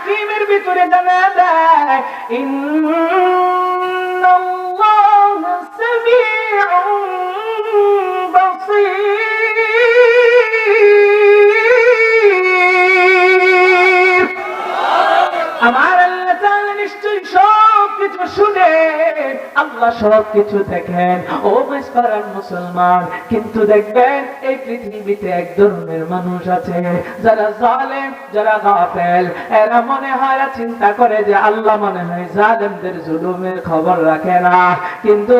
হাকিমের ভিতরে জানা দেয় ইন্নাল্লাহা সামিউন বাসীর। আমার আল্লাহ তাআলা নিশ্চয়ই সব কিছু শুনে, আল্লাহ সব কিছু দেখেন। ও মাসকারান মুসলমান, কিন্তু দেখবেন এই পৃথিবীতে এক ধরনের মানুষ আছে যারা জালেম, যারা গাফেল। এরা মনে হয়, চিন্তা করে যে আল্লাহ মনে হয় জালেমদের জুলুমের খবর রাখে না। কিন্তু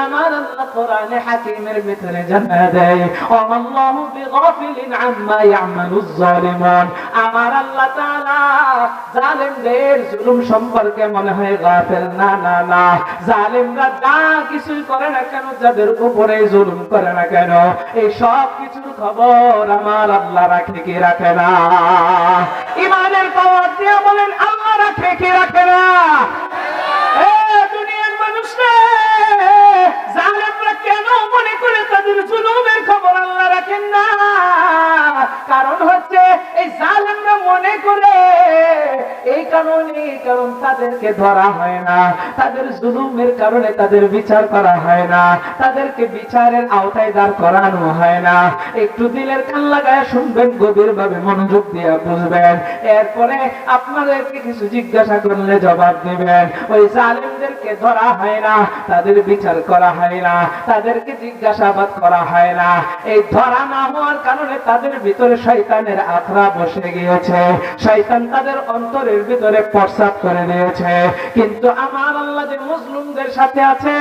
আমার আল্লাহ কোরআনে হাকিমের ভিতরে জানা দেয় আল্লাহু বিগাফিলিন আম্মা ইয়ামালুজ জালিমুন। আমার আল্লাহ তাআলা জালেমদের জুলুম সম্পর্কে মনে হয় গাফেল না। না না, জালেমরা যা কিছুই করে না কেন, যাদের উপরে জুলুম করে না কেন, এই সব কিছুর খবর আমার আল্লাহ রাখে কি রাখে না? ইমানের পাওয়ার দিয়ে বলেন আল্লাহ রাখে কি রাখে না? দুনিয়ার মানুষরা জালেমরা কেন মনে করে তাদের জুলুমের খবর আল্লাহ রাখেন না? কারণ হচ্ছে এই জালেমরা মনে করে এই কারণ তাদেরকে ধরা হয় না, তাদের জুলুমের কারণে তাদের বিচার করা হয় না, তাদেরকে বিচারের আওতায় দাঁড় করানো হয় না। একটু দিলের কান লাগায় শুনবেন, গভীর ভাবে মনোযোগ দিয়ে বুঝবেন, এরপরে আপনাদেরকে কিছু জিজ্ঞাসা করলে জবাব দিবেন। ওই জালেমদেরকে ধরা হয় না, তাদের বিচার করা হয় না, তাদেরকে জিজ্ঞাসাবাদ করা হয় না। এই ধরা না হওয়ার কারণে তাদের ভিতরে শয়তানের আখড়া বসে গিয়েছে, শয়তান তাদের অন্তরের ভিতরে প্রস্রাব করে দিয়েছে। কিন্তু আমার আল্লাহ যে মুসলিমদের সাথে আছে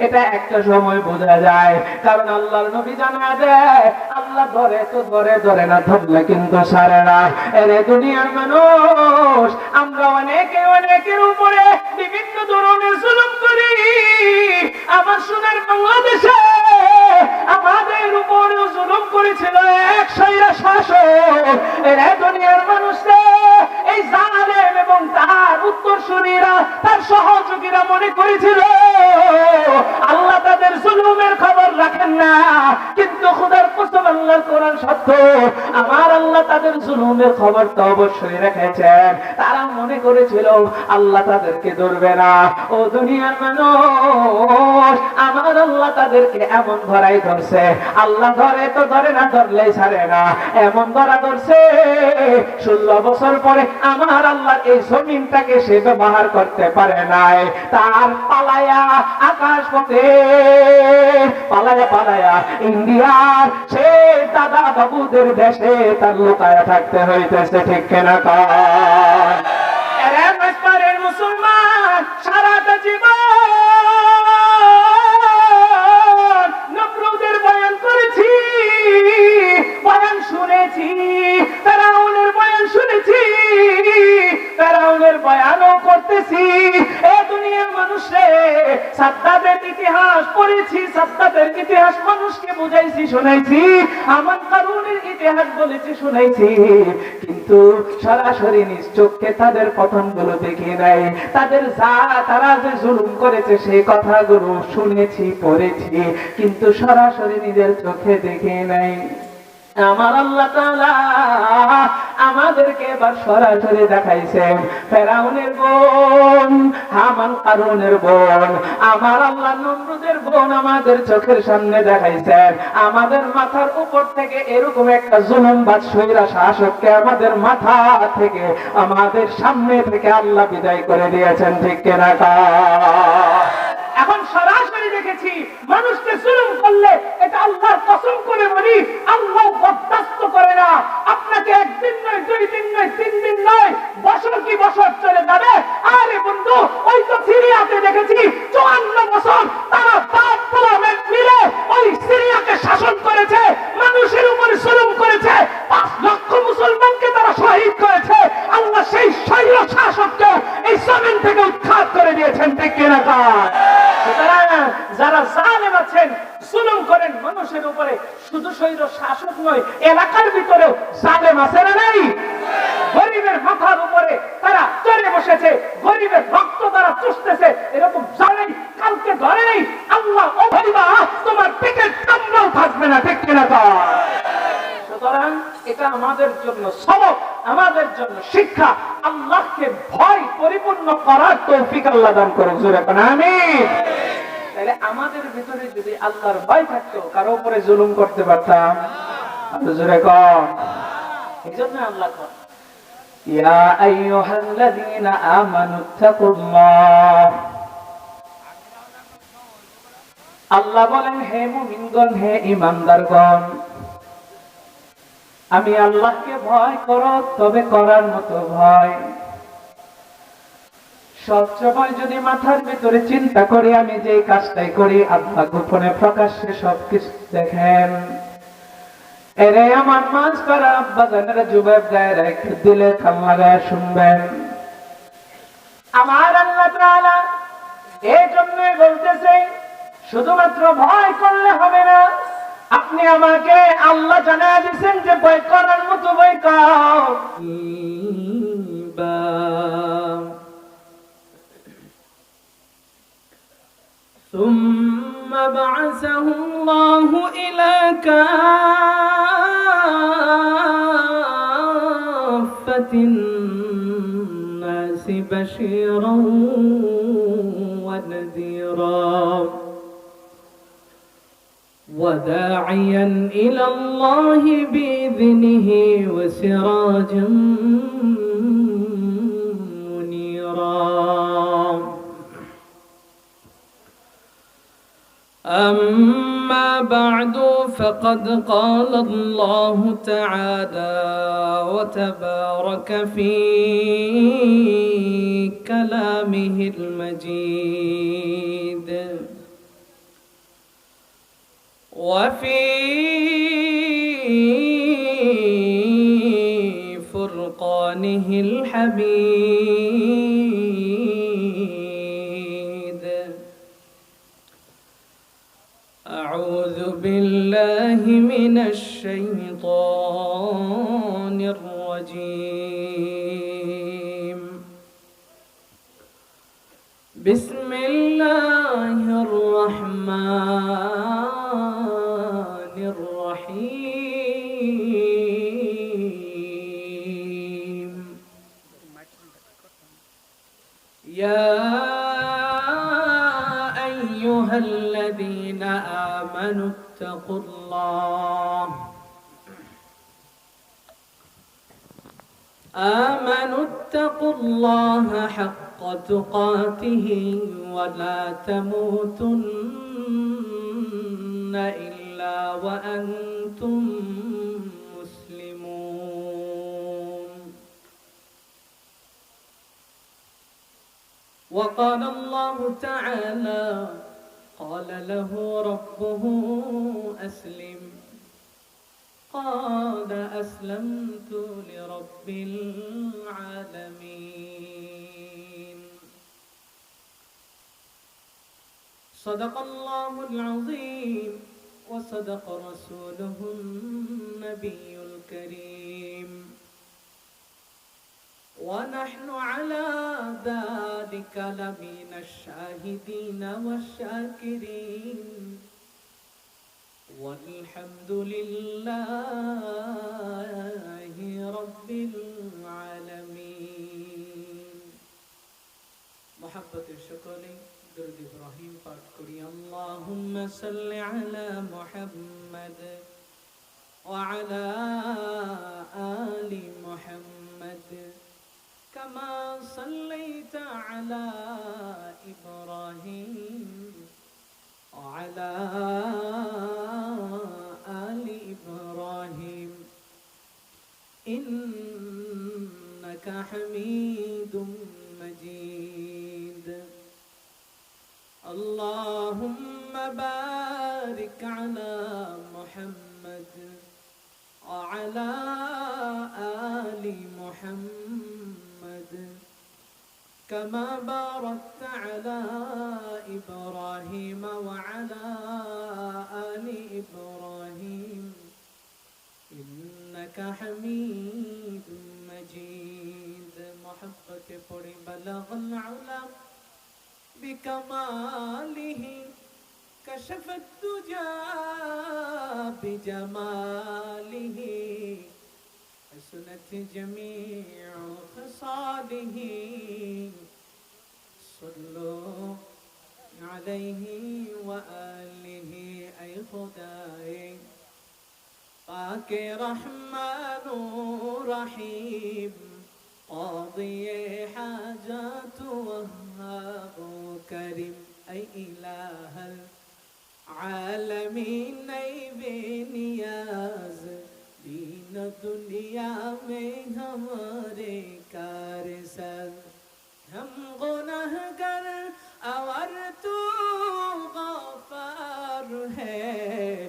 এটা একটা সময় বোঝা যায়, কারণ আল্লাহর নবী জানা দেয় আল্লাহ ধরে তো ধরে না, ধরলে কিন্তু ছাড়ে না। এরে দুনিয়ার মানুষ, আমরা অনেকের উপরে বিভিন্ন ধরনের জুলুম করি। আমার সোনার বাংলাদেশে আমাদের উপরেও জুলুম করেছিল এক স্বৈরা শাসক। এরে দুনিয়ার মানুষরা, এই জালেম এবং তার উত্তরসূরিরা, তার সহযোগীরা মনে করেছিল আল্লাহ তাদের জুলুমের খবর রাখেন না। কিন্তু খোদার কসম, আল্লাহর কোরআন সত্য, আমার আল্লাহ তাদের জুলুমের খবর তো অবশ্যই রেখেছেন। তারা মনে করেছিল আল্লাহ তাদেরকে ধরবে না। ও দুনিয়ার মানুষ, আমার আল্লাহ তাদেরকে এমন ধরাই ধরছে, আল্লাহ ধরে তো ধরে না, ধরলেই ছাড়ে না, এমন ধরা ধরছে 16 বছর পরে আমার আল্লাহ এই জমিনটাকে সে ব্যবহার করতে পারে নাই। তার পালায়া আকাশ পথে পালায়া ইন্ডিয়ার সে দাদা বাবুদের দেশে তার লুকায়া থাকতে হইতেছে, ঠিক কিনা কন? এরে মাসকারের মুসলমান, সারাটা জীবন নমরুদের বয়ান করেছি, বয়ান শুনেছি, ফেরাউনের বয়ান শুনেছি, ফেরাউনের বয়ানও করতেছি। এ দুনিয়ার মানুষে সাদ্দাতের ইতিহাস পড়েছি, সাদ্দাতের ইতিহাস মানুষকে বুঝাইছি, শুনাইছি, আমান কারুনের ইতিহাস বলেছি, শুনাইছি, কিন্তু সরাসরি নিজ চোখে তাদের পতনগুলো দেখি নাই। তারা যে জুলুম করেছে সেই কথাগুলো শুনেছি, পড়েছি, কিন্তু সরাসরি নিজের চোখে দেখি নাই। আমার আল্লাহ তাআলা আমাদেরকে এবার সরাসরি দেখাইছেন ফেরাউনের বোন, হামান কারুনের বোন, আমার আল্লাহ নমরুদের বোন আমাদের চোখের সামনে দেখাইছেন। আমাদের মাথার উপর থেকে এরকম একটা জুলুমবাজ স্বৈরা শাসককে আমাদের মাথা থেকে, আমাদের সামনে থেকে আল্লাহ বিদায় করে দিয়েছেন, ঠিক কিনা? এখন সরাসরি দেখেছি মানুষকে জুলুম করলে এটা আল্লাহর কসম করে বলি আল্লাহ বরদাস্ত করে না। আপনাকে একদিন নয়, 2 দিন নয়, 3 দিন নয়, বছর কি বছর চলে যাবে। আরে বন্ধু, ওই তো সিরিয়াতে দেখেছি 54 বছর তারা বাপ পোলামেন মিলে ওই সিরিয়াকে শাসন করেছে, মানুষের উপরে জুলুম করেছে, 5 লক্ষ মুসলমানকে তারা শহীদ করেছে। আল্লাহ সেই স্বৈর শাসককে এই জমিন থেকে উৎখাত করে দিয়েছেন, ঠিক কিনা? যারা জালেম আছেন, জুলুম করেন মানুষের উপরে, শুধু স্বৈর শাসক নয়, এলাকার ভিতরেও জালেম আছে না নাই? গরিবের মাথার উপরে তারা চড়ে বসেছে, গরিবের রক্ত তারা চুষতেছে, এরকম জালেম কালকে ধরে নেই আল্লাহ তোমার পেটের কামড়াও থাকবে না, ঠিক কিনা? সুতরাং এটা আমাদের জন্য সবক, আমাদের জন্য শিক্ষা। আল্লাহকে ভয় পরিপূর্ণ করার তৌফিক আল্লাহ দান করুন, জোরে বলেন আমিন। তাহলে আমাদের ভিতরে যদি আল্লাহর ভয় থাকতো, কারো উপরে জুলুম করতে পারতাম? জোরে কর। এইজন্য আল্লাহ কর, ইয়া আইয়ুহাল্লাযীনা আমানুত্তাকুল্লাহ। আল্লাহ বলেন, হে মুমিনগণ, হে ঈমানদারগণ, আমি আল্লাহকে ভয় করো, তবে করার মতো ভয়। সবসময় যদি মাথার ভিতরে চিন্তা করি আমি যে কাজটাই করি আল্লাহ গোপনে প্রকাশ্যে সবকিছু দেখেন। এরে আমার মাঝ করা আব্বা জানেরা জুবাব গায়ে রেখে দিলে কান লাগায় শুনবেন। আমার আল্লাহ তাআলা এই জন্যই বলতেছে শুধুমাত্র ভয় করলে হবে না, আপনি আমাকে আল্লাহ জানায় দিয়েছেন যে ভয় করার মতো ভয় কর। ثم بعثه الله إلى كافة الناس بشيرا ونذيرا وداعيا إلى الله بإذنه وسراجا منيرا. أما بعد فقد قال الله تعالى وتبارك في كلامه المجيد وفي فرقانه الحميد. أعوذ بالله من الشيطان الرجيم. بسم الله الرحمن الرحيم. يا أيها الذين آمنوا اتقوا الله حق تقاته ولا تموتن إلا وأنتم مسلمون. وقال الله تعالى قال له ربه أسلم قال أسلمت لرب العالمين. صدق الله العظيم وصدق رسوله النبي الكريم ونحن على ذلك لمن الشاهدين والشاكرين والحمد لله رب العالمين. محبة الشكر درود إبراهيم পাঠ করি। اللهم صل على محمد وعلى آل محمد كما صليت على إبراهيم وعلى آل إبراهيم إنك حميد مجيد. اللهم بارك على محمد وعلى آل محمد كما باركت على إبراهيم وعلى آل إبراهيم إنك حميد مجيد. محبة پڑی بلغ العلا بكماله كشف الدجى بجماله حسنت جميع خصاله صلوا عليه وآله أي خدائے پاک رحمن رحیم قاضی حاجات وهاب کریم اے الہ العالمین اے بے نیاز دین دنیا میں ہمارے کارساز ہم گناہگار اور تو غفار ہے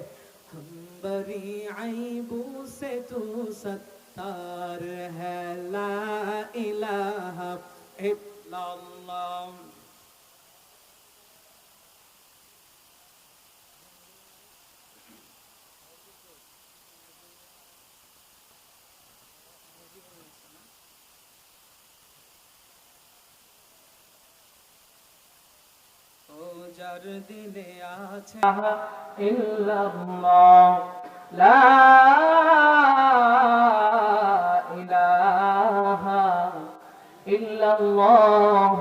ہم بری عیبوں سے تو ستار ہے لا الہ الا اللہ যার দিলে আছে ইল্লাল্লাহ লা ইলাহা ইল্লাল্লাহ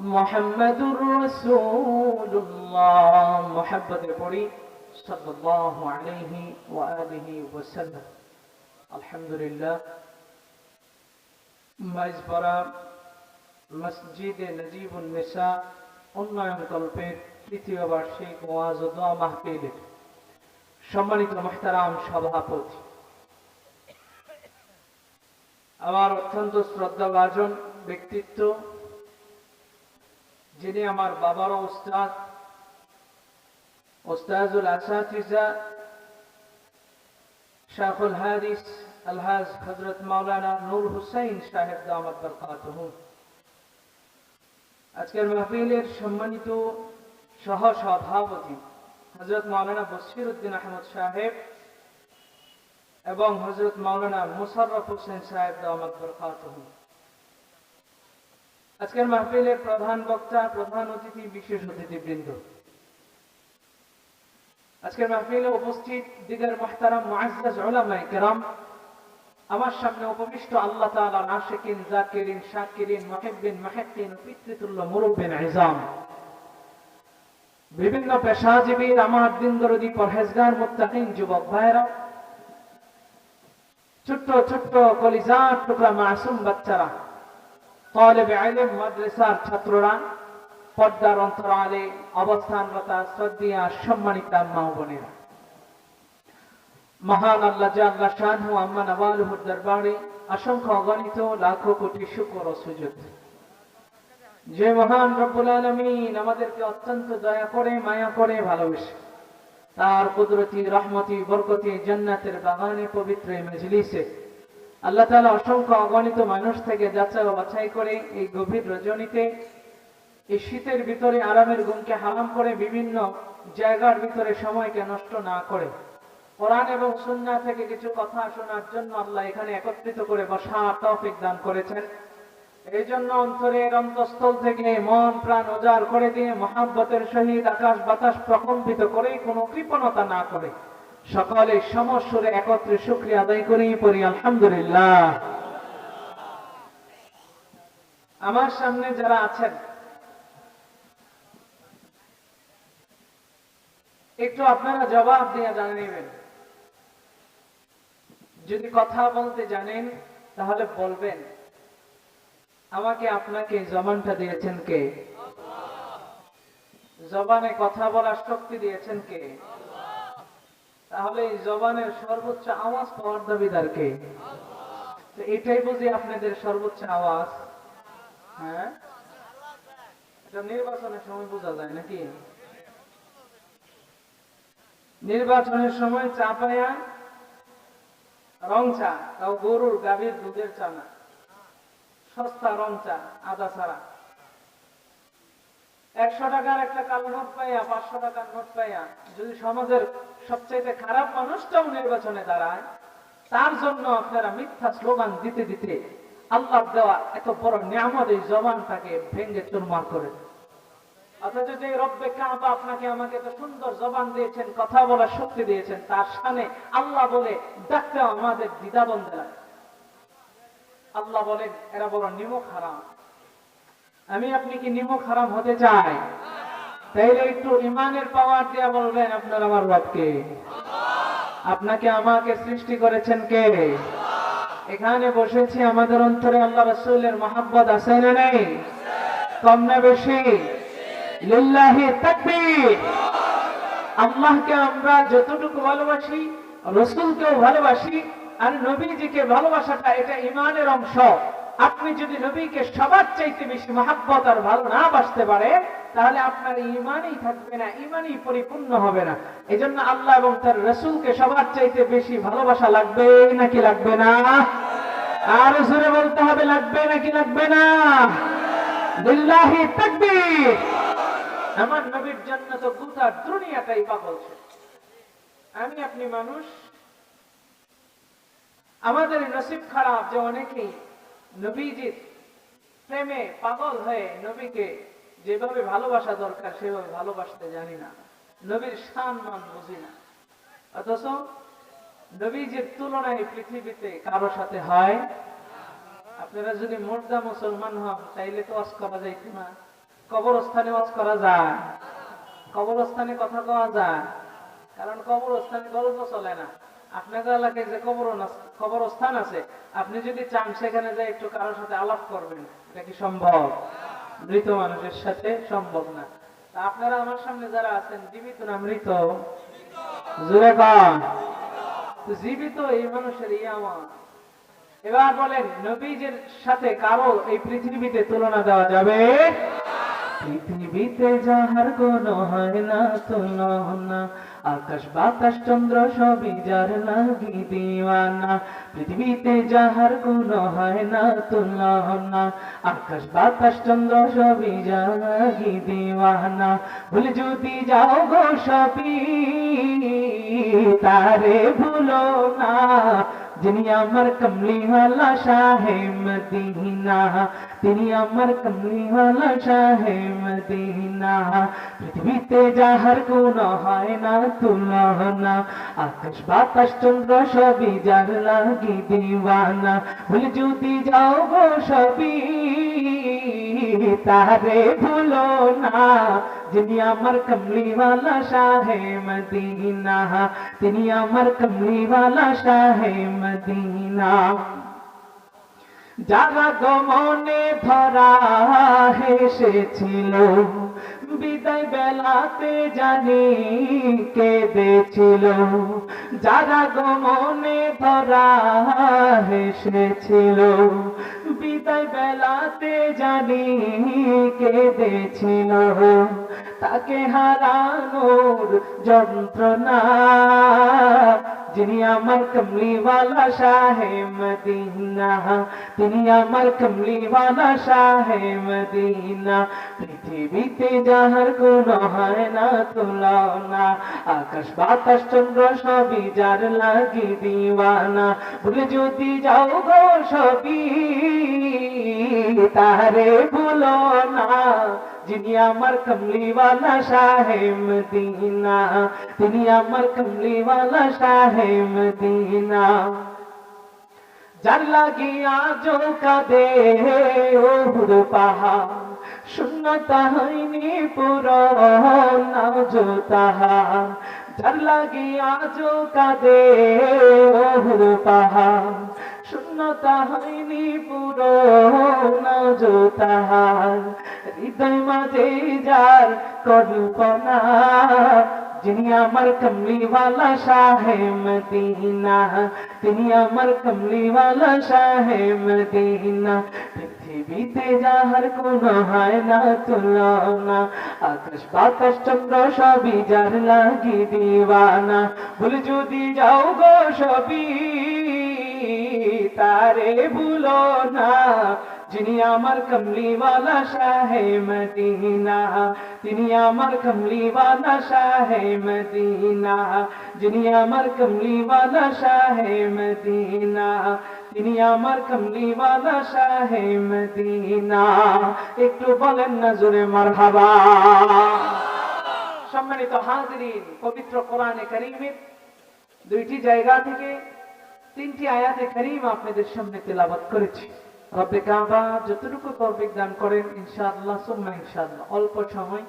মুহাম্মাদুর রাসূলুল্লাহ মুহাব্বতে পড়ি সাল্লাল্লাহু আলাইহি ওয়া আলিহি ওয়াসাল্লাম আলহামদুলিল্লাহ মাইজপাড়া মসজিদে নজিবুন নিসা উন্নয়ন কল্পের তৃতীয় বার্ষিক ওয়াজ ও দোয়া মাহফিলের সম্মানিত মুহতারাম সভাপতি আমার অত্যন্ত শ্রদ্ধাভাজন ব্যক্তিত্ব যিনি আমার বাবারও উস্তাদ উস্তাজুল আসাতিজা শাইখুল হাদিস আলহাজ হযরত মাওলানা নূর হুসাইন সাহেব দামাত বরকাতুহু আজকের মাহফিলের সম্মানিত সহ সভাপতি হযরত মাওলানা বশির উদ্দিন আহমদ সাহেব এবং হযরত মাওলানা মুশাররফ হোসেন সাহেব দামাত বরকাতুহু আজকের মাহফিলের প্রধান বক্তা প্রধান অতিথি বিশেষ অতিথিবৃন্দ আজকের মাহফিলে উপস্থিত দিগর মুহতারাম মুআজ্জাজ উলামায়ে কেরাম আমার সামনে উপবিষ্ট আল্লাহ তাআলা আশিকিন জাকিরিন শাকিরিন মুহিব্বিন মুহিক্কিন পিতৃতুল্য মুরব্বিন ইজাম বিভিন্ন পেশাজীবীর আমার দিন দরদি পরহেজগার মুত্তাকিন যুবক ভাইরা ছোট্ট ছোট্ট কলিজার টুকরা মাসুম বাচ্চারা তালেবে ইলম মাদ্রাসার ছাত্ররা পর্দার অন্তরালে অবস্থানরত শ্রদ্ধেয় সম্মানিত মা ও বোনেরা মহান আল্লাহ জাল্লা শানহু আম্মা নওয়ালুহুর দরবারে অসংখ্য অগণিত লাখো কোটি শুকর ও সুজুদ যে মহান রব্বুল আলামিন আমাদেরকে অত্যন্ত দয়া করে মায়া করে ভালোবাসে তার কুদরতি রহমতি বরকতি জান্নাতের বাগানে পবিত্র মজলিসে আল্লাহ তাআলা অসংখ্য অগণিত মানুষ থেকে যাচাই ও বাছাই করে এই গভীর রজনীতে এই শীতের ভিতরে আরামের ঘুমকে হারাম করে বিভিন্ন জায়গার ভিতরে সময়কে নষ্ট না করে কোরআন এবং সুন্নাহ থেকে কিছু কথা শোনার জন্য আল্লাহ এখানে একত্রিত করে বসার তৌফিক দান করেছেন এই জন্য অন্তরের অন্তঃস্থল থেকে মন প্রাণ উজাড় করে দিয়ে মহব্বতের সহিত আকাশ বাতাস প্রকম্পিত করে কোনো কৃপণতা না করে সকলে সমস্বরে একত্রে শুকরিয়া আদায় করি পড়ি আলহামদুলিল্লাহ আমার সামনে যারা আছেন একটু আপনারা জবাব দিয়ে জানিয়ে যদি কথা বলতে জানেন তাহলে বলবেন আমাকে আপনাকে জবানটা দিয়েছেন কে জবানে কথা বলার শক্তি দিয়েছেন কে তাহলে এই জবানের সর্বোচ্চ আওয়াজ পাওয়ার দাবিদার কে তো এটাই বুঝি আপনাদের সর্বোচ্চ আওয়াজ হ্যাঁ এটা নির্বাচনের সময় বোঝা যায় নাকি নির্বাচনের সময় চা পায়া রং চা তাও গরুর গাভীর দুধের চা না সস্তা রং চা আদা ছাড়া 100 টাকার একটা কালো নোট পাইয়া 500 টাকার নোট পাইয়া যদি সমাজের সবচেয়ে খারাপ মানুষটাও নির্বাচনে দাঁড়ায় তার জন্য আপনারা মিথ্যা স্লোগান দিতে দিতে আল্লাহর দেওয়া এত বড় নিয়ামত এই জবানটাকে ভেঙে চুরমার করে অথচ যে রব্বে কাবা আপনাকে আমাকে এত সুন্দর জবান দিয়েছেন কথা বলার শক্তি দিয়েছেন তার সামনে আল্লাহ বলে ডাকতে আমাদের দ্বিধাদ্বন্দ্ব লাগে আল্লাহ বলেন এরা বড় নিমক হারাম। আমি আপনি কি নিমক হারাম হতে চাই? তাইলে একটু ইমানের পাওয়ার দিয়ে বলবেন আপনার আমার রবকে। আপনাকে আমাকে সৃষ্টি করেছেন কে? এখানে বসেছি, আমাদের অন্তরে আল্লাহ রাসূলের মহব্বত আছে না নেই? কম না বেশি? লিল্লাহি তাকবীর। আল্লাহকে আমরা যতটুকু ভালোবাসি, রাসূলকেও ভালোবাসি, আর নবীজিকে ভালোবাসাটা এটা ঈমানের অংশ। আপনি যদি নবীকে সবার চাইতে বেশি মহব্বত আর ভালো না বাসতে পারেন, তাহলে আপনার ঈমানই থাকবে না, ঈমানই পরিপূর্ণ হবে না। এজন্য আল্লাহ এবং তার রাসূলকে সবার চাইতে বেশি ভালোবাসা লাগবে নাকি লাগবে না? আর জোরে বলতে হবে, লাগবে নাকি লাগবে না? লিল্লাহি তাকবীর। আমার নবীর জন্য তো গোটা দুনিয়াটাই পাগল ছিল। আমি আপনি মানুষ, আমাদের নসিব খারাপ যে অনেকেই নবীজির প্রেমে পাগল হয়ে নবীকে যেভাবে ভালোবাসা দরকার সেভাবে ভালোবাসতে জানি না, নবীর সম্মান বুঝি না। অথচ নবীজির তুলনায় পৃথিবীতে কারো সাথে হয়? আপনারা যদি মুর্দা মুসলমান হন তাইলে তো ওয়াজ করা যাইত না। কবরস্থানে ওয়াজ করা যায়? কবরস্থানে কথা কওয়া যায়? কারণ কবরস্থানে গল্প চলে না। আপনাদের এলাকায় যে কবরস্থান আছে, আপনি যদি চান সেখানে যাই একটু কারোর সাথে আলাপ করবেন, এটা কি সম্ভব? মৃত মানুষের সাথে সম্ভব না। তা আপনারা আমার সামনে যারা আছেন, জীবিত না মৃত? জোরে কন। জীবিত এই মানুষের আমার। এবার বলেন, নবীজির সাথে কারো এই পৃথিবীতে তুলনা দেওয়া যাবে? পৃথিবীতে যাহার কোনো হয় না তুলনা, আকাশ বাতাস চন্দ্র সবই যার লাগি দিওয়ানা। পৃথিবীতে যাহার কোনো হয় না তুলনা, আকাশ বাতাস চন্দ্র সবই যার লাগি দিওয়ানা। ভুলে যদি যাও গো সবই তারে ভুলো না, যিনি আমার কমলিওয়ালা শাহে মদিনা, তিনি আমার কমলিওয়ালা শাহে মদিনা। পৃথিবীতে যাহার কোনো হয় না তুলনা, আকাশ বাতাস চন্দ্র সবই যার লাগি দিওয়ানা। ভুলে যদি যাও গো সবই তারে ভুলো না, যিনি আমার কমলিওয়ালা শাহে মদিনা, তিনি আমার কমলিওয়ালা শাহে মদিনা। যারা গমনে ধরা হেসেছিল, বিদায় বেলাতে জানি কেঁদেছিল। যারা গমনে ধরা হেসেছিল, বিদায় বেলাতে জানি কেঁদেছিল। তাকে হারানোর যন্ত্রণা, যিনি আমার কমলিওয়ালা শাহে মদিনা, তিনি আমার কমলিওয়ালা শাহে মদিনা। পৃথিবীতে যাহার কোনো হয় না তুলনা, আকাশ বাতাস চন্দ্র সবই যার লাগি দিওয়ানা। ভুলে যদি যাও গো সবই তারে ভুলো না, যিনি আমার কমলিওয়ালা শাহে মদিনা, তিনি আমার কমলিওয়ালা শাহে মদিনা। যার লাগিয়া আজও কাঁদে ওহুদ পাহাড়, শূন্যতা হয়নি পূরণ আজও তাহার। যার লাগিয়া আজও কাঁদে ওহুদ পাহাড়, শূন্যতা হয়নি পূরণ আজও তাহার। হৃদয় মাঝে যার কল্পনা, যিনি আমার কমলিওয়ালা শাহে মদিনা, তিনি আমার কমলিওয়ালা শাহে মদিনা। পৃথিবীতে যাহার কোনো হয় না তুলনা, আকাশ বাতাস চন্দ্র সবই যার লাগি দিওয়ানা। ভুলে যদি যাও গো সবই তারে ভুলো না, যিনি আমার কমলিওয়ালা শাহে মদিনা, তিনি আমার কমলিওয়ালা শাহে মদিনা, যিনি আমার কমলিওয়ালা শাহে মদিনা, তিনি আমার কমলিওয়ালা শাহে মদিনা। একটু বলেন না জোরে মারহাবা। সম্মানিত হাজিরিন, পবিত্র কোরআনে কারীমের দুইটি জায়গা থেকে তিনটি আয়াতে কারীমা আপনাদের সামনে তেলাওয়াত করেছি। রব্বে কাবা যতটুকু তৌফিক দান করেন ইনশাআল্লাহ সুম্মা ইনশাআল্লাহ অল্প সময়,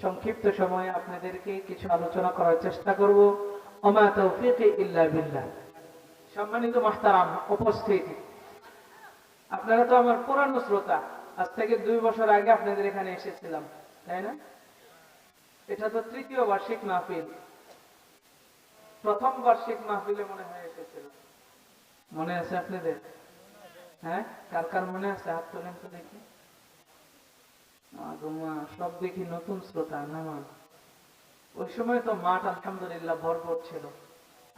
সংক্ষিপ্ত সময়ে আপনাদেরকে কিছু আলোচনা করার চেষ্টা করব। ওমা তৌফিকি ইল্লা বিল্লাহ। সম্মানিত মুহতারাম উপস্থিতি, আপনারা তো আমার পুরানো শ্রোতা। আজ থেকে 2 বছর আগে আপনাদের এখানে এসেছিলাম, তাই না? এটা তো 3য় বার্ষিক মাহফিল। প্রথম বার্ষিক মাহফিলে মনে হয় এসেছিল, মনে আছে আপনাদের? হ্যাঁ, কার কার মনে আছে? হাত তোলেন তো দেখি। সব দেখি নতুন শ্রোতা না? ওই সময় তো মাঠ আলহামদুলিল্লাহ ভরপুর ছিল,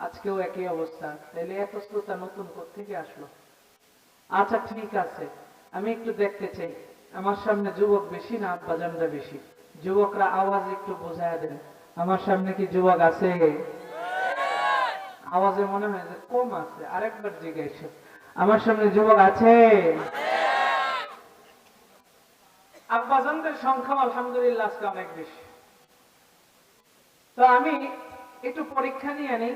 আজকেও একই অবস্থা। তাইলে এত শ্রোতা নতুন কোত্থেকে আসলো? আচ্ছা ঠিক আছে, আমি একটু দেখতে চাই আমার সামনে যুবক বেশি না আব্বাজানরা বেশি? যুবকরা আওয়াজ একটু বোঝায় দেন। আমার সামনে কি যুবক আছে? আওয়াজে মনে হয় যে কম আছে, আরেকবার জিজ্ঞাসা। আমার সামনে যুবক আছে? আব্বাজানদের সংখ্যা আলহামদুলিল্লাহ আজকে অনেক বেশি। তো আমি একটু পরীক্ষা নিয়ে নেই,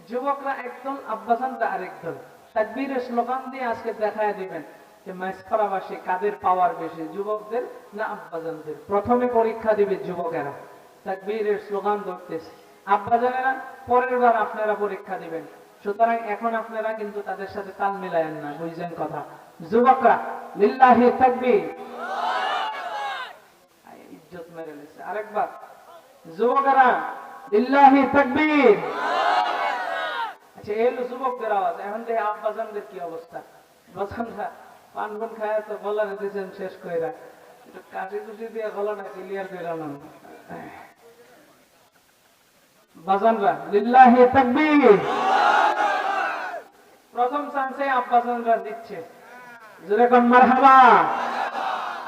যুবকরা একদল, আব্বাজানরা আরেক দল। তাকবীরের স্লোগান দিয়ে আজকে দেখায় দিবেন যে মাইসপাড়াবাসী কাদের পাওয়ার বেশি, যুবকদের না আব্বাজানদের। প্রথমে পরীক্ষা দিবে যুবকেরা, তাকবীরের স্লোগান ধরতেছে। আব্বাজানেরা পরের বার আপনারা পরীক্ষা দিবেন, সুতরাং এখন আপনারা কিন্তু তাদের সাথে তাল মিলায়েন না, বুঝছেন কথা? যুবকরা লিল্লাহি তাকবীর, ইজ্জত মেরে নিছে। আরেকবার, যুবকেরা লিল্লাহি তাকবীর। আচ্ছা, এই হলো যুবকদের আওয়াজ। এখন দেখে আব্বাজানদের কি অবস্থা। বাজানরা পানগুন খায় তো গলা দিয়েছেন শেষ কইরা, একটু কাশি কুশি দিয়ে গলাটা ক্লিয়ার করে আনুন। বাজানরা লিল্লাহি তাকবীর। প্রথম চান্সে আব্বাজানরা দিচ্ছে, জোরে কোন মারহাবা।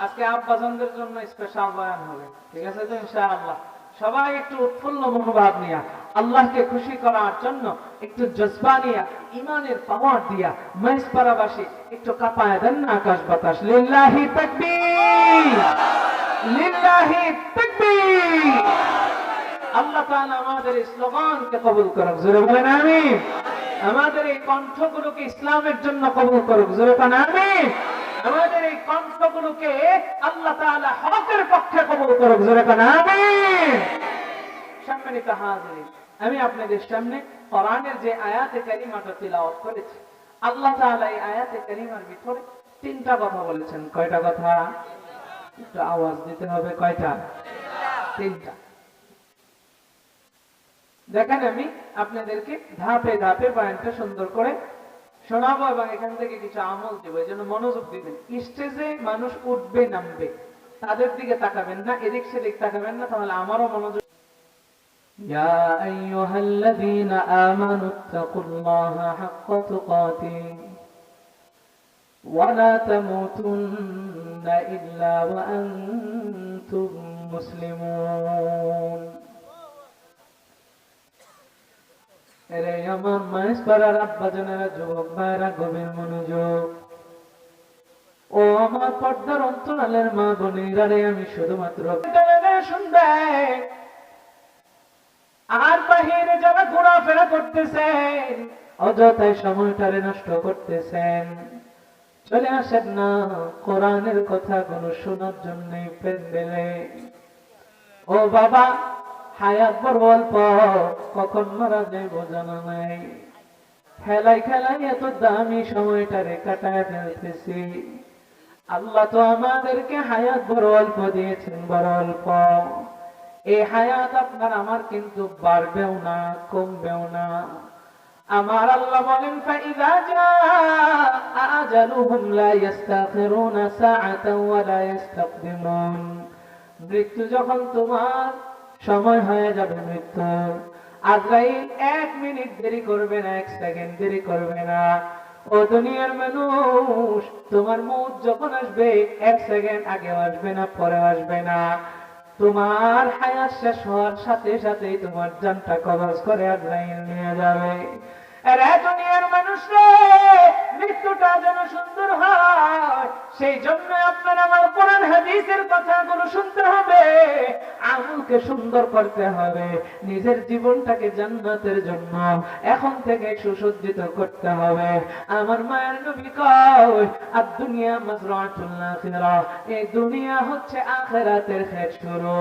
আজকে আব্বাজানদের জন্য স্পেশাল বয়ান হবে, ঠিক আছে তো ইনশাআল্লাহ? সবাই একটু উৎফুল্ল মনোভাব নিয়ে আল্লাহকে খুশি করার জন্য একটু জজবা নিয়ে ইমানের পাওয়ার দিয়া মাইসপাড়াবাসী একটু কাঁপায় দেন না আকাশ বাতাস। লিল্লাহি তাকবীর, লিল্লাহি তাকবীর। আল্লাহ তাআলা আমাদের এই স্লোগানকে কবুল করুক, জোরে বলেন আমিন। আমাদের এই কণ্ঠগুলোকে ইসলামের জন্য কবুল করুক, জোরে বলেন আমিন। আমাদের এই কণ্ঠগুলোকে আল্লাহ তাআলা হকের পক্ষে কবুল করুক, জোরে বলেন আমিন। সম্মানিত হাজিরিন, আমি আপনাদের সামনে কোরআনের যে আয়াতে কারিমাটা তিলাওয়াত করেছি, আল্লাহ তাআলা এই আয়াতে কারিমার ভিতরে 3টা কথা বলেছেন। কয়টা কথা? একটু আওয়াজ দিতে হবে। কয়টা? 3টা। দেখেন, আমি আপনাদেরকে ধাপে ধাপে বয়ানটা সুন্দর করে শোনাবো এবং এখান থেকে কিছু আমল দেব, এই জন্য মনোযোগ দিবেন। স্টেজে মানুষ উঠবে নামবে, তাদের দিকে তাকাবেন না, এদিক সেদিক তাকাবেন না, তাহলে আমারও মনোযোগ। ইয়া আইয়ুহাল্লাযীনা আমানু তাকুল্লাহা হাক্কা তুকাতিহি ওয়া লা তামুতুন্না ইল্লা ওয়া আনতুম মুসলিমুন। এরে আমার মাইসপাড়ার আব্বাজানেরা, যুবক ভাইরা, গভীর মনোযোগ। ও আমার পর্দার অন্তরালের মা বোনেরা রে, আমি শুধুমাত্র শুনবে। আর বাহিরে যারা ঘোরাফেরা করতেছেন, অযথায় সময়টারে নষ্ট করতেছেন, চলে আসেন না কোরআনের কথাগুলো শোনার জন্য প্যান্ডেলে। ও বাবা, হায়াত বড় অল্প, কখন মারা যায় বোঝানো নাই। খেলায় খেলায় এত দামি সময়টারে কাটায় ফেলতেছি। আল্লাহ তো আমাদেরকে হায়াত বড় অল্প দিয়েছেন, বড় অল্প। এই হায়াত আপনার আমার কিন্তু বাড়বেও না, কমবেও না। আমার আল্লাহ বলেন, ফাইযা জাআ আজালুহুম লা ইস্তাখিরুনা সাআতান ওয়া লা ইস্তাকদিমুন। মৃত্যু যখন তোমার সময় হয়ে যাবে, মৃত্যু, আজরাইল 1 মিনিট দেরি করবে না, 1 সেকেন্ড দেরি করবে না। ও দুনিয়ার মানুষ, তোমার মউত যখন আসবে 1 সেকেন্ড আগে আসবে না, পরে আসবে না। তোমার হায়াত শেষ হওয়ার সাথে সাথেই তোমার জানটা কবজ করে আজরাইল নিয়ে যাবে। আরে দুনিয়ার মানুষ রে, মৃত্যুটা যেন সুন্দর হয় সেই জন্য আপনার আমার কোরআন হাদিসের কথাগুলো শুনতে হবে, আমলকে সুন্দর করতে হবে, নিজের জীবনটাকে জান্নাতের জন্য এখন থেকে সুসজ্জিত করতে হবে। আমার মায়ের নবী কয়, আদ-দুনিয়া মাযরাতুল আখিরাহ, এই দুনিয়া হচ্ছে আখিরাতের ক্ষেত শুরু।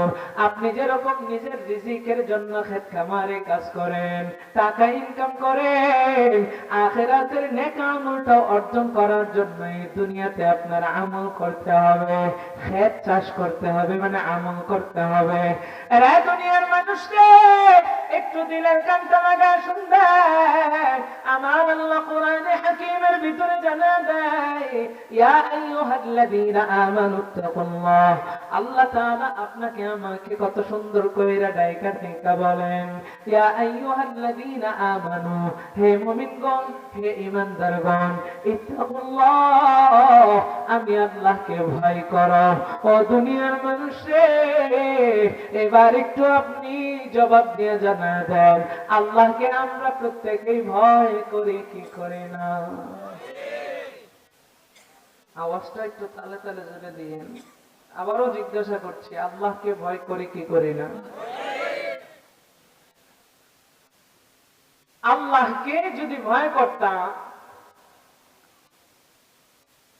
আপনি যেরকম নিজের রিজিকের জন্য ক্ষেত খামারে কাজ করেন, টাকা ইনকাম করেন, আখিরাতের নেক আমলটা অর্জন করার জন্য এই দুনিয়াতে আপনার আমল করতে হবে, ক্ষেত চাষ করতে হবে, মানে আমল করতে হবে। এরা দুনিয়ার মানুষকে একটু দিলের কানটা লাগা শুনবেন। আমার আল্লাহ কোরআনে হাকিমের ভিতরে জানা দেয়, ইয়া আইয়ুহাল্লাযীনা আমানুত্তাকুল্লাহ। আল্লাহ তাআলা আপনাকে আমাকে কত সুন্দর কইরা ডাইকা ঠেকা বলেন, ইয়া আইয়ুহাল্লাযীনা আমানু, হে মুমিনগণ, হে ঈমানদারগণ, ইত্তাকুল্লাহ, আমি আল্লাহকে ভয় করো। ও দুনিয়ার মানুষে, এবার একটু আপনি জবাব দিয়ে জানা দেন, আল্লাহকে আমরা প্রত্যেকেই ভয় করি কি করি না? আওয়াজটা একটু তালে তালে জোরে দিয়েন। আবারও জিজ্ঞাসা করছি, আল্লাহকে ভয় করি কি করি না? আল্লাহকে যদি ভয় করতাম,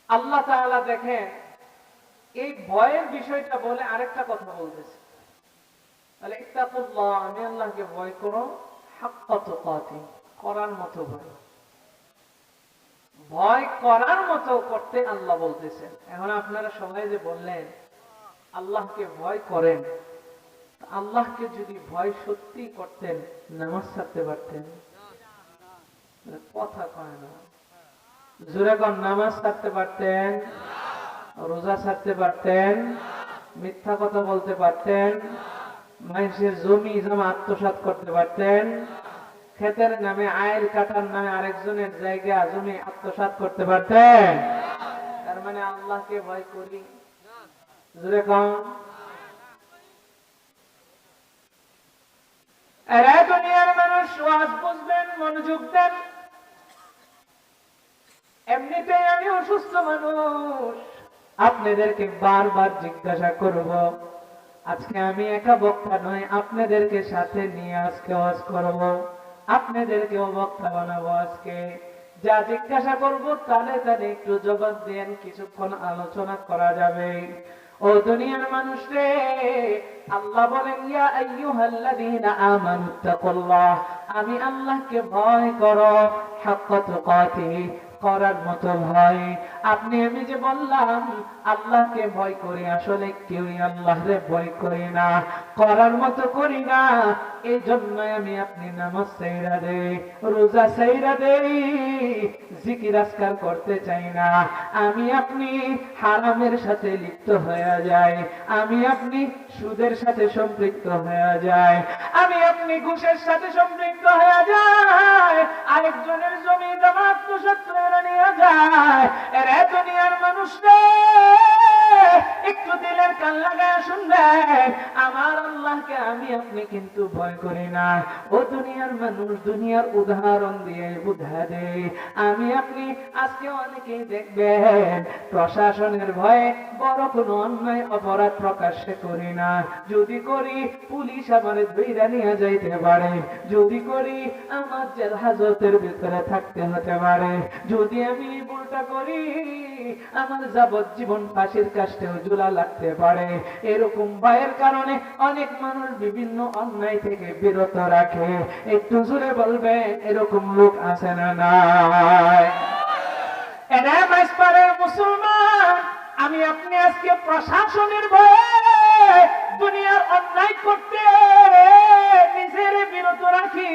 আল্লাহ তাআলা দেখেন এই ভয়ের বিষয়টা বলে আরেকটা কথা বলতেছে, তাহলে ইত্তাকুল্লাহ, আমি আল্লাহকে ভয় করো, হাক্কা তুকাতি, করার মতো ভয়, ভয় করার মতো করতে আল্লাহ বলতেছেন। এখন আপনারা সবাই যে বললেন আল্লাহকে ভয় করেন, আল্লাহকে যদি ভয় সত্যি করতেন নামাজ ছাড়তে পারতেন? কথা কয় না, জোরে কোন, নামাজ ছাড়তে পারতেন? রোজা ছাড়তে পারতেন? মিথ্যা কথা বলতে পারতেন? মানুষের জমি জমা আত্মসাৎ করতে পারতেন? ক্ষেতের নামে, আইল কাটার নামে আরেকজনের জায়গা জমি আত্মসাৎ করতে পারতেন? তার মানে আল্লাহকে ভয় করি? জোরে কোন। এরা দুনিয়ার মানুষ, ওয়াজ বুঝবেন, মনোযোগ দেন। এমনিতেই আমি অসুস্থ মানুষ, আপনাদেরকে বারবার জিজ্ঞাসা করব। আজকে আমি একা বক্তা নয়, আপনাদেরকে সাথে নিয়ে আজকে ওয়াজ করব, আপনাদেরকেও বক্তা বানাবো। আজকে যা জিজ্ঞাসা করব তাহলে তাহলে একটু জবাব দেন, কিছুক্ষণ আলোচনা করা যাবে। ও দুনিয়ার মানুষ রে, আল্লাহ বলেন, ইয়া আইয়ুহাল্লাযীনা আমানুত্তাকুল্লাহ, আমি আল্লাহকে ভয় করো, হাক্কা তুকাতি, করার মতো ভয়। আপনি আমি যে বললাম আল্লাহকে ভয় করি, আসলে কেউই আল্লাহরে ভয় করি না, করার মতো করি না। এই জন্য আমি আপনি নামাজ ছাইড়া দেই, রোজা ছাইড়া দেই, জিকির আজকার করতে চাই না। আমি আপনি হারামের সাথে লিপ্ত হয়ে যায়, আমি আপনি সুদের সাথে সম্পৃক্ত হয়ে যায়, আমি আপনি ঘুষের সাথে সম্পৃক্ত হয়ে যায়, আরেকজনের জমি জমা আত্মসাৎ করে নিয়ে যায়। এরা দুনিয়ার মানুষ রে, একটু দিলের কান লাগায় শুনবেন, আমার আল্লাহকে আমি আপনি কিন্তু ভয় করি না। ও দুনিয়ার মানুষ, দুনিয়ার উদাহরণ দিয়ে বুঝা দেই, আমি আপনি আজকে অনেকেই দেখবেন প্রশাসনের ভয়ে বড় কোনো অন্যায় অপরাধ প্রকাশ্যে করি না, যদি করি পুলিশ আমার ধইরা নিয়ে যাইতে পারে, যদি করি আমার জেল হাজতের ভিতরে থাকতে হতে পারে, যদি আমি ভুলটা করি আমার যাবজ্জীবন ফাঁসির কাষ্ঠেও ঝুলা লাগতে পারে। এরকম ভয়ের কারণে অনেক মানুষ বিভিন্ন অন্যায় থেকে বিরত রাখে। একটু জোরে বলবেন, এরকম লোক আছে না নাই? এরা মাইসপাড়ের মুসলমান, আমি আপনি আজকে প্রশাসনের ভয়ে দুনিয়ার অন্যায় করতে নিজের বিরত রাখি।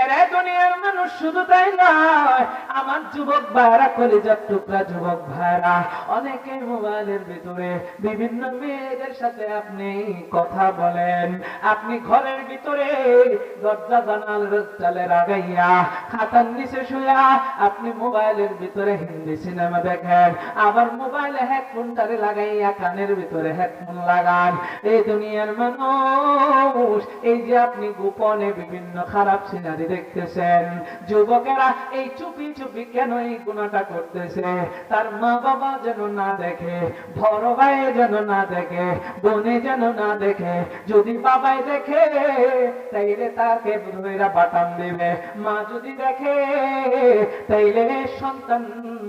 এরা দুনিয়ার মানুষ, শুধু তাই নয়, আমার যুবক ভাইরা, কলিজার টুকরা যুবক ভাইরা, অনেকে মোবাইলের ভিতরে বিভিন্ন মেয়েদের সাথে আপনি কথা বলেন, আপনি ঘরের ভিতরে দরজা জানালে লাগাইয়া খাতার নিচে শুয়া আপনি মোবাইলের ভিতরে হিন্দি সিনেমা দেখেন, আবার মোবাইলে হেডফোনটারে লাগাইয়া কানের ভিতরে হেডফোন লাগান। এই দুনিয়ার মানুষ, এই যে আপনি গোপনে বিভিন্ন খারাপ সিনারি দেখতেছেন, যুবকেরা এই চুপি চুপি কেন এই গুনাহটা করতেছে, তার মা বাবা যেন না দেখে, বড় ভাই যেন না দেখে, বোনে যেন না দেখে। যদি বাবাই দেখে তাইলে তাকে ধইরা বাটাম দিবে, মা যদি দেখে তাইলে সন্তান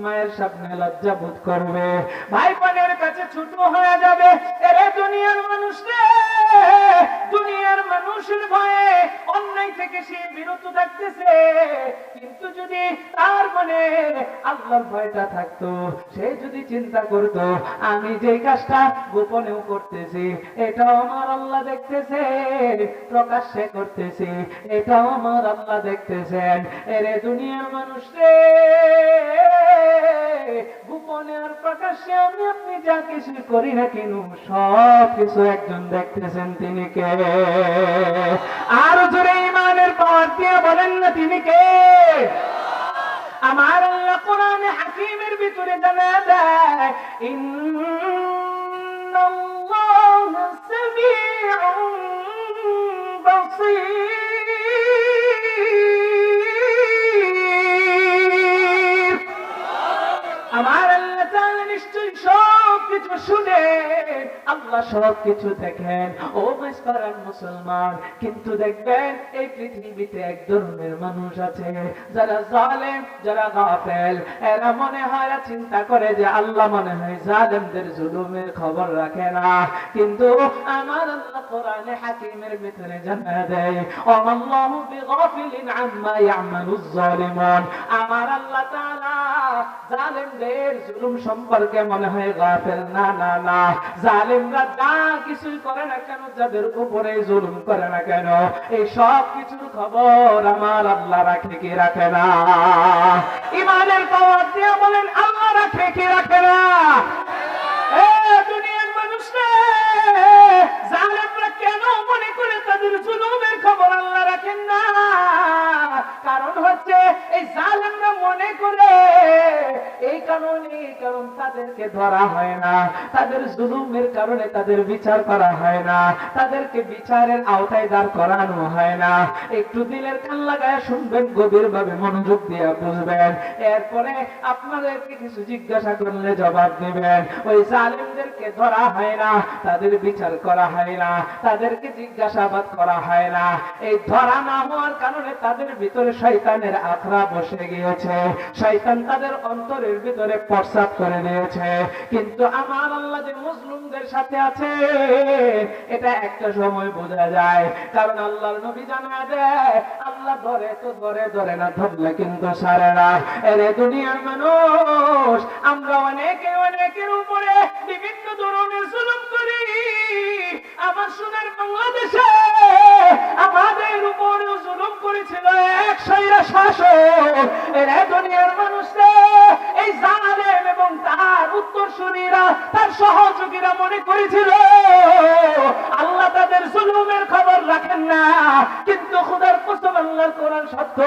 মায়ের সামনে লজ্জা বোধ করবে, ভাই বোনের কাছে ছোট হয়ে যাবে। এরে দুনিয়ার মানুষ রে, দুনিয়ার মানুষের ভয়ে অন্যায় থেকে সে বিরত থাকতেছে, কিন্তু যদি তার মনে আল্লাহর ভয়টা থাকতো, সে যদি চিন্তা করতো আমি যে কাজটা গোপনেও করতেছি এটাও আমার আল্লাহ দেখতেছে, প্রকাশ্যে করতেছি এটাও আমার আল্লাহ দেখতেছেন। এরে দুনিয়ার মানুষ রে, গোপনে আর প্রকাশ্যে আমি আপনি যা কিছু করি না কেন সব কিছু একজন দেখতেছেন, তিনি কে? আর জোরে ইমানের পাওয়ার দিয়ে বলেন না তিনি কে? আমার আল্লাহ কোরআনে হাকিমের ভিতরে জানা দেয়, ইন্নাল্লাহা সামিউন বাসীর। আমার আল্লাহ তাআলা নিশ্চয়ই সব কিছু শুনে, আল্লাহ সব কিছু দেখেন। ও মাসপাড়ার মুসলমান, কিন্তু দেখবেন এই পৃথিবীতে এক ধরনের মানুষ আছে যারা জালেম, যারা গাফেল। এরা মনে হয়, এরা চিন্তা করে যে আল্লাহ মনে হয় জালেমদের জুলুমের খবর রাখে না, কিন্তু আমার আল্লাহ কোরআনে হাকিমের ভিতরে জানা দেয়, আল্লাহু বিগাফিলিন আম্মা ইয়ামালুজ জালিমুন। আমার আল্লাহ তাআলা জালেমদের জুলুম সম্পর্কে মনে হয় গাফেল না, না না। জালেমরা যা কিছুই করে না কেন, যাদের উপরে জুলুম করে না কেন, এই সব কিছুর খবর আমার আল্লাহ রাখে কি রাখে না? ইমানের পাওয়ার দিয়ে বলেন আল্লাহ রাখে কি রাখে না? এ দুনিয়ার মানুষরা, জালেমরা কেন মনে করে তাদের জুলুমের খবর আল্লাহ রাখেন না? কারণ হচ্ছে এই জালেমরা মনে করে এই কারণ তাদেরকে ধরা হয় না, তাদের জুলুমের কারণে তাদের বিচার করা হয় না, তাদেরকে বিচারের আওতায় দাঁড় করানো হয় না। একটু দিলের কান লাগায় শুনবেন, গভীর ভাবে মনোযোগ দিয়ে বুঝবেন, এরপরে আপনাদেরকে কিছু জিজ্ঞাসা করলে জবাব দিবেন। ওই জালেমদেরকে ধরা হয় না, তাদের বিচার করা হয় না, তাদেরকে জিজ্ঞাসাবাদ করা হয় না। এই ধরা না হওয়ার কারণে তাদের ভিতরে শয়তানের আখড়া বসে গিয়েছে, শয়তান তাদের অন্তরের ভিতরে প্রস্রাব করে দিয়েছে। কিন্তু আমার আল্লাহ যে মুসলিমদের সাথে আছে এটা একটা সময় বোঝা যায়, কারণ আল্লাহর নবী জানা দেয়, আল্লাহ ধরে তো ধরে, ধরে না ধরলে কিন্তু ছাড়ে না। এরে দুনিয়ার মানুষ, আমরা অনেকে অনেকের উপরে বিভিন্ন ধরনের জুলুম করি। আমার সোনার বাংলাদেশে আমাদের উপরে জুলুম করেছিল এক স্বৈরা শাসক। এরে দুনিয়ার মানুষরা, এই জালেম এবং তার উত্তরসূরিরা, তার সহযোগীরা মনে করেছিল আল্লাহ তাদের জুলুমের খবর রাখেন না, কিন্তু খোদার কসম আল্লাহর কোরআন সত্য,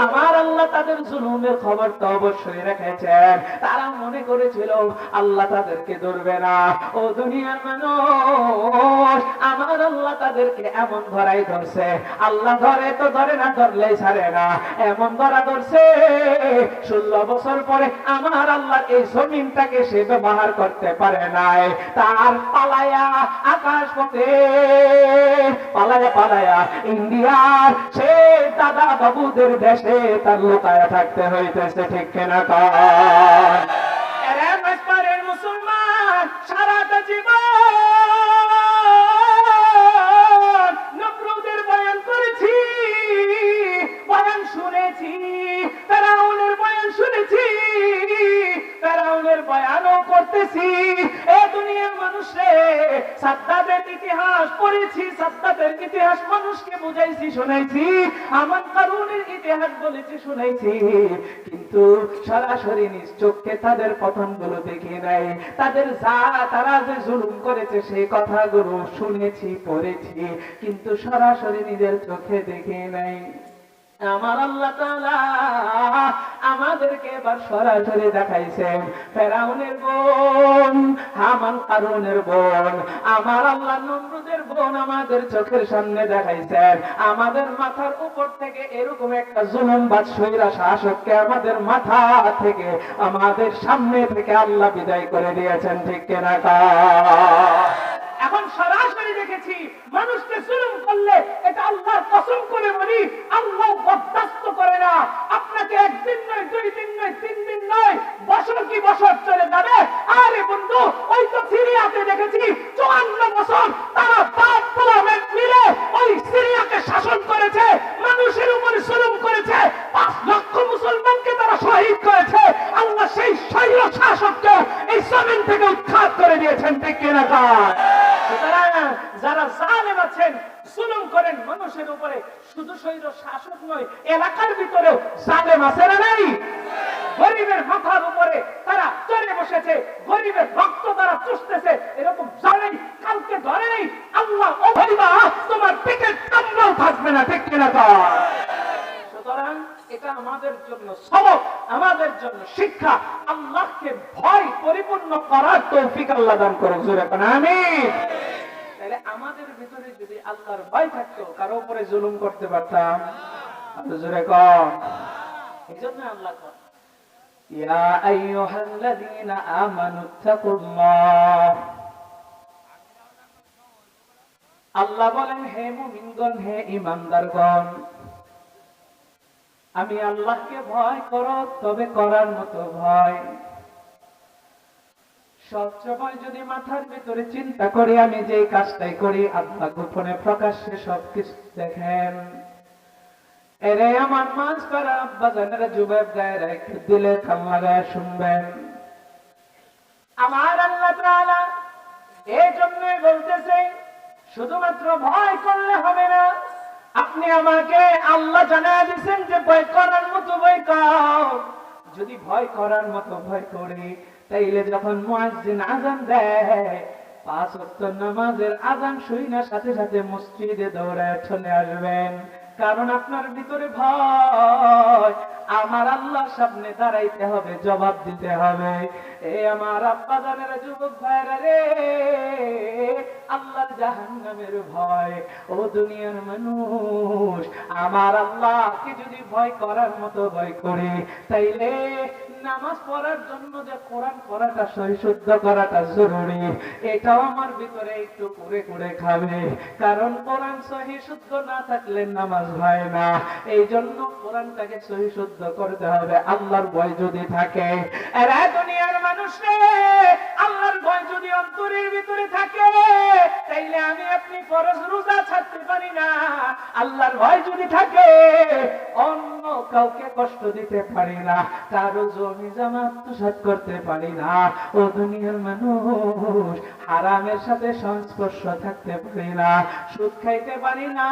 আমার আল্লাহ তাদের জুলুমের খবর তো অবশ্যই রেখেছেন। তারা মনে করেছিল আল্লাহ তাদেরকে ধরবে না। ও দুনিয়ার মানুষ, আমার আল্লাহ তাদেরকে এমন ধরাই ধরছে, আল্লাহ ধরে তো ধরে না, ধরলেই ছাড়ে না, এমন ধরা ধরছে 16 বছর পরে আমার আল্লাহ এই জমিনটাকে সে ব্যবহার করতে পারে নাই। তার পালায়া আকাশ পথে পালায়া পালায়া ইন্ডিয়ার সে দাদা বাবুদের দেশে তার লুকায়া থাকতে হইতেছে, ঠিক কিনা কন? এরে মাসপাড়ের মুসলমান, সারাটা জীবন নমরুদের বয়ান করেছি, বয়ান শুনেছি, ফেরাউনের বয়ান শুনেছি, ফেরাউনের বয়ানও করতেছি। এ দুনিয়ার মানুষে সাদ্দাতের ইতিহাস পড়েছি, সাদ্দাতের ইতিহাস মানুষকে বুঝাইছি, শুনাইছি, আমান কারুনের ইতিহাস বলেছি, শুনাইছি, কিন্তু সরাসরি নিজ চোখে তাদের পতনগুলো দেখি নাই। তাদের তারা যে জুলুম করেছে সেই কথাগুলো শুনেছি, পড়েছি, কিন্তু সরাসরি নিজের চোখে দেখি নাই। আমার আল্লাহ তাআলা আমাদেরকে এবার সরাসরি দেখাইছেন। ফেরাউনের বোন হামান কারুনের বোন, আমার আল্লাহ নমরুদের বোন আমাদের চোখের সামনে দেখাইছেন। আমাদের মাথার উপর থেকে এরকম একটা জুলুমবাজ সৈরা শাসককে আমাদের মাথা থেকে, আমাদের সামনে থেকে আল্লাহ বিদায় করে দিয়েছেন, ঠিক কিনা? এখন সরাসরি দেখেছি মানুষকে জুলুম করলে এটা আল্লাহর কসম করে বলি আল্লাহ বরদাস্ত করে না। আপনাকে একদিন নয়, 2 দিন নয়, 3 দিন নয়, বছর কি বছর চলে যাবে। আরে বন্ধু, ওই তো সিরিয়াতে দেখেছি 54 বছর তারা বাপ পোলামেট মিলে ওই সিরিয়াকে শাসন করেছে, মানুষের উপর জুলুম করেছে, 5 লক্ষ মুসলমানকে তারা শহীদ করেছে। আল্লাহ সেই স্বৈর শাসককে এই জমিন থেকে উৎখাত করে দিয়েছেন, ঠিক কিনা? যারা জালেম আছেন, জুলুম করেন মানুষের উপরে, শুধু শৈর শাসক নয়, এলাকার ভিতরেও জালেম আছে না নাই? গরিবের মাথার উপরে তারা চড়ে বসেছে, গরিবের রক্ত তারা চুষতেছে, এরকম জানেই কালকে ধরে নেই আল্লাহ অভয়বা তোমার পেটের কামড়াও থাকবে না, ঠিক কিনা? সুতরাং এটা আমাদের জন্য সবক, আমাদের জন্য শিক্ষা। আল্লাহকে ভয় পরিপূর্ণ করার তৌফিক আল্লাহ দান করুন, জোরে বলেন আমিন। তাহলে আমাদের ভিতরে যদি আল্লাহর ভয় থাকতো, কারো উপরে জুলুম করতে পারতাম? জোরে কর। এইজন্য আল্লাহ কর, ইয়া আইয়ুহাল্লাযীনা আমানুত্তাকুল্লাহ। আল্লাহ বলেন, হে মুমিনগণ, হে ঈমানদারগণ, আমি আল্লাহকে ভয় করো, তবে করার মতো ভয়। সবসময় যদি মাথার ভিতরে চিন্তা করি আমি যে কাজটাই করি আল্লাহ গোপনে প্রকাশ্যে সবকিছু দেখেন। এরে আমার মাঝ করা আব্বা জানেরা, যুবক গায়েরা, একটু দিলে কান লাগায় শুনবেন। আমার আল্লাহ তাআলা এই জন্য বলতেছে শুধুমাত্র ভয় করলে হবে না, আপনি আমাকে আল্লাহ জানায় দিয়েছেন যে ভয় করার মতো ভয় কর। যদি ভয় করার মতো ভয় করি, তাইলে যখন মুয়াজ্জিন আযান দেয়, 5 ওয়াক্ত নামাজের আযান শুনার সাথে সাথে মসজিদে দৌড়ায় চলে আসবেন। কারণ আপনার ভিতরে ভয়, আমার আল্লাহর সামনে দাঁড়াইতে হবে, জবাব দিতে হবে। এ আমার আব্বা জানেরা, যুবক ভাইরা রে, আল্লাহর জাহান্নামের ভয়। ও দুনিয়ার মানুষ, আমার আল্লাহকে যদি ভয় করার মতো ভয় করি, তাইলে নামাজ পড়ার জন্য যে কোরআন পড়াটা, সহি শুদ্ধ করাটা জরুরি, এটাও আমার ভিতরে একটু করে করে খাবে। কারণ কোরআন সহি শুদ্ধ না থাকলে নামাজ হয় না। এই জন্য কোরআনটাকে সহি শুদ্ধ করতে হবে, আল্লাহর ভয় যদি থাকে। আর দুনিয়ার মানুষ রে, আল্লাহর ভয় যদি অন্তরের ভিতরে থাকে, তাইলে আমি আপনি ফরজ রোজা ছাড়তে পারি না। আল্লাহর ভয় যদি থাকে, অন্য কাউকে কষ্ট দিতে পারি না, কারো জমি জমা আত্মসাৎ করতে পারি না। ও দুনিয়ার মানুষ, হারামের সাথে সংস্পর্শ থাকতে পারি না, সুদ খাইতে পারি না,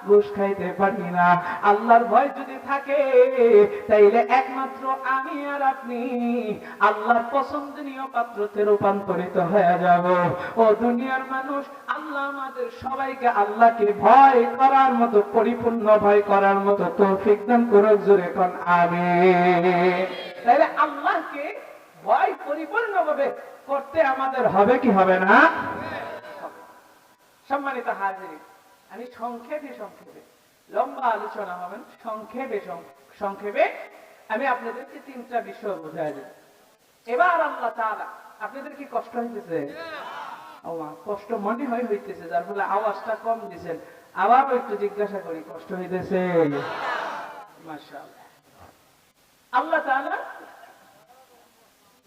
ঘুষ খাইতে পারি না। আল্লাহর ভয় যদি থাকে, তাইলে একমাত্র আমি আর আপনি আল্লাহর পছন্দনীয় পাত্রতে রূপান্তরিত হয়ে যাব। ও দুনিয়ার মানুষ, আল্লাহ আমাদের সবাইকে আল্লাহকে ভয় করার মতো, পরিপূর্ণ ভয় করার মতো তৌফিক দান করুক, জোরে কোন আমিন। তাহলে আল্লাহকে ভয় পরিপূর্ণভাবে করতে আমাদের হবে কি হবে না? সম্মানিত হাজিরিন, আমি সংক্ষেপে লম্বা আলোচনা হবে, সংক্ষেপে আমি আপনাদেরকে 3টা বিষয় বোঝাই দেব। এবার আল্লাহ তাআলা, আপনাদের কি কষ্ট হইতেছে? কষ্ট মনে হইতেছে, যার ফলে আওয়াজটা কম দিচ্ছেন। আবার একটু জিজ্ঞাসা করি, কষ্ট হইতেছে? মাশাআল্লাহ। আল্লাহ তাআলা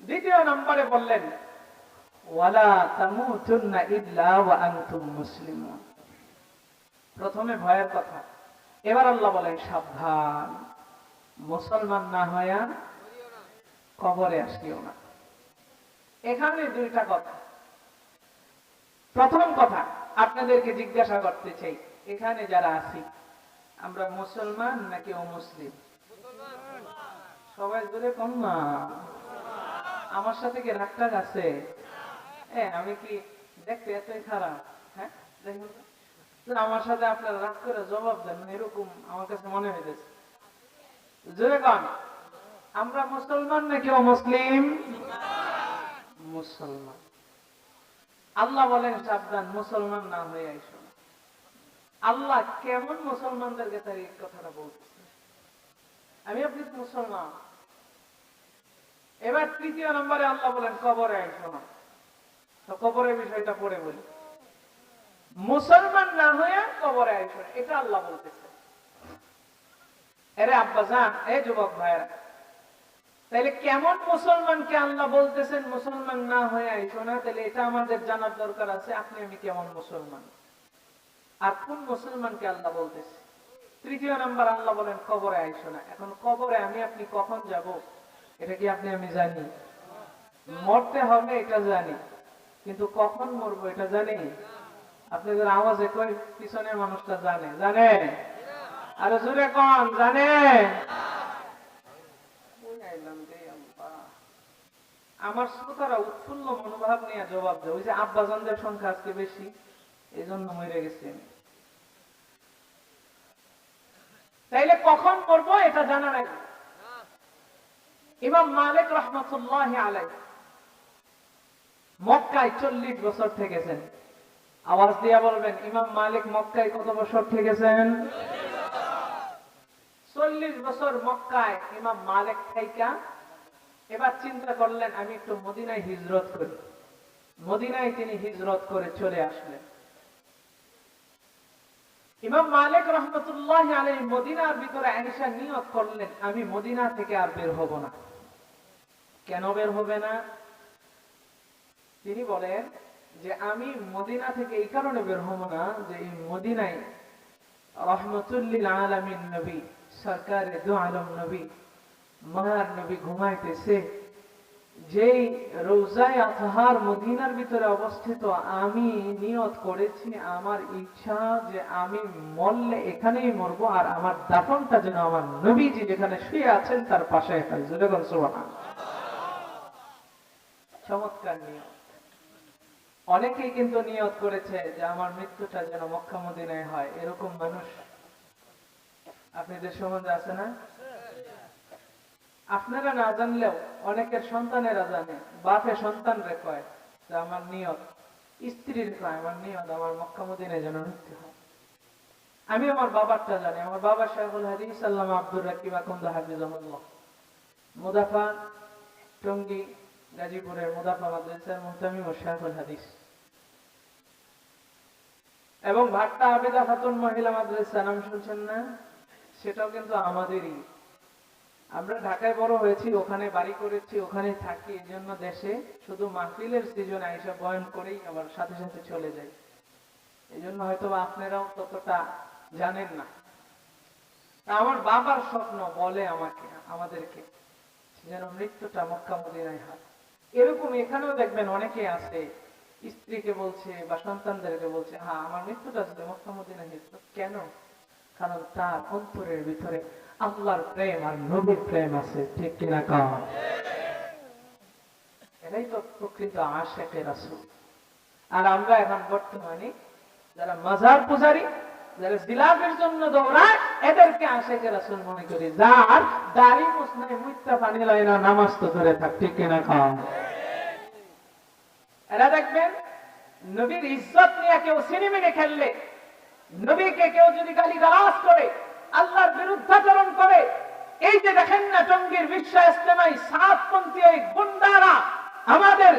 2 নম্বরে বললেন, ওয়ালা তামুতুন্না ইল্লা ওয়া আনতুম মুসলিমুন। প্রথমে ভয়ের কথা। এবার আল্লাহ বলেন, সাবধান, মুসলমান না হইয়া কবরে আসিও না। এখানে 2টা কথা। প্রথম কথা, আপনাদেরকে জিজ্ঞাসা করতে চাই, এখানে যারা আছি আমরা মুসলমান নাকি অমুসলিম? সবাই জোরে কোন না? আমার সাথে কি রাগটা আছে? আমি কি দেখতে এতই খারাপ? হ্যাঁ, দেখুন আমার সাথে আপনারা রাগ করে জবাব দেন, এরকম আমার কাছে মনে হইতেছে। জোরে কোন, আমরা মুসলমান নাকি অমুসলিম? মুসলমান। আল্লাহ বলেন সাবধান, মুসলমান না হয়ে আইসো। আল্লাহ কেমন মুসলমানদেরকে তার এই কথাটা বলতেছে? আমি আপনি মুসলমান। এবার তৃতীয় নম্বরে আল্লাহ বলেন কবরে আইসো না। তো কবরের বিষয়টা পড়ে বলি। মুসলমান না হয়ে কবরে আইসো না, এটা আল্লাহ বলতেছে। এরে আব্বাজান, এই যুবক ভাইরা, তাইলে কেমন মুসলমানকে আল্লাহ বলতেছেন মুসলমান না হয়ে আইসো না? তাহলে এটা আমাদের জানার দরকার আছে, আপনি আমি কেমন মুসলমান আর কোন মুসলমানকে আল্লাহ বলতেছে। তৃতীয় নাম্বার আল্লাহ বলেন কবরে আইসো না। এখন কবরে আমি আপনি কখন যাব এটা কি আপনি আমি জানি? মরতে হবে এটা জানি, কিন্তু কখন মরবো এটা জানি? আপনাদের আওয়াজে কই পিছনের মানুষটা জানে? জানে? আরে জোরে কোন জানে? আমার শ্রোতারা উৎফুল্ল মনোভাব নিয়ে জবাব দেয়, ওই যে আব্বাজানদের সংখ্যা আজকে বেশি, এই জন্য মরে গেছে। তাইলে কখন মরবো এটা জানা নাই। ইমাম মালিক রাহমাতুল্লাহি আলাইহি মক্কায় 40 বছর থেকেছেন। আওয়াজ দিয়া বলবেন, ইমাম মালিক মক্কায় কত বছর থেকেছেন? 40 বছর মক্কায় ইমাম মালিক থাইকা এবার চিন্তা করলেন আমি একটু মদিনায় হিজরত করি। মদিনায় তিনি হিজরত করে চলে আসলেন। ইমাম মালিক রাহমাতুল্লাহি আলাইহি মদিনার ভিতরে আয়েশা নিয়ত করলেন আমি মদিনা থেকে আর বের হব না। কেন বের হবে না? তিনি বলেন যে আমি মদিনা থেকে এই কারণে বের হব না যে এই মদিনায় রহমাতুল লিল আলামিন নবী সরকারে দু আলম নবী মহার নবী ঘুমাইতেছে, যেই রওজায়ে আতহার মদিনার ভিতরে অবস্থিত, আমি নিয়ত করেছি আমার ইচ্ছা যে আমি মরলে এখানেই মরবো আর আমার দাফনটা যেন আমার নবীজি যেখানে শুয়ে আছেন তার পাশে হয়। যখন সুবহানাল্লাহ, চমৎকার নিয়ত। অনেকেই কিন্তু নিয়ত করেছে যে আমার মৃত্যুটা যেন মক্কা মদিনায় হয়। এরকম মানুষ আপনাদের সমাজে আছে না? আপনারা না জানলেও অনেকের সন্তানেরা জানে, বাপে সন্তানরে কয় যে আমার নিয়ত, স্ত্রীর কয় আমার নিয়ত আমার মক্কা মদিনায় যেন মৃত্যু হয়। আমি আমার বাবারটা জানি, আমার বাবা শাইখুল হাদিস আল্লামা আব্দুর রাকিব আকন্দ হাফিজাহুল্লাহ মুদাফা টঙ্গী গাজীপুরের মুদাফা মাদ্রাসার মুহতামিম ও শাইখুল হাদিস, এবং ভাট্টা আবেদা খাতুন মহিলা মাদ্রাসা নাম শুনছেন না? সেটাও কিন্তু আমাদেরই। আমরা ঢাকায় বড় হয়েছি, ওখানে বাড়ি করেছি, ওখানে থাকি, এই জন্য দেশে শুধু মাহফিলের সিজন আইসা বয়ান করেই আবার সাথে সাথে চলে যাই। এই জন্য হয়তো আপনারাও ততটা জানেন না। আমার বাবার স্বপ্ন বলে আমাদেরকে যেন মৃত্যুটা মক্কা মদিনায় হয়। এরকম এখানেও দেখবেন অনেকে আছে, স্ত্রীকে বলছে বা সন্তানদেরকে বলছে হ্যাঁ আমার মৃত্যুটা যদি মক্কা মদিনায় হতো। কেন? কারণ তার অন্তরের ভিতরে আল্লাহর প্রেম আর নবীর প্রেম আছে। ঠিক কিনা কও? এটাই তো প্রকৃত আশিকে রাসূল। আর আমরা এখন বর্তমানে যারা মাজার পূজারী, যারা জিলাফের জন্য দৌড়ায়, এদেরকে আশিকে রাসূল মনে করি। যার দাড়ি মুছনায় মুইত্তা পানি লয় না, নামাজ তো ধরে থাক। ঠিক কিনা কও? এরা দেখবেন নবীর ইজ্জত নিয়ে কেউ সিনেমিনে খেললে, নবীকে কেউ যদি গালিগালাজ করে, আল্লাহর বিরুদ্ধাচরণ করে, এই যে দেখেন না টঙ্গীর বিশ্ব ইস্তেমায় সাতপন্থী এই গুন্ডারা আমাদের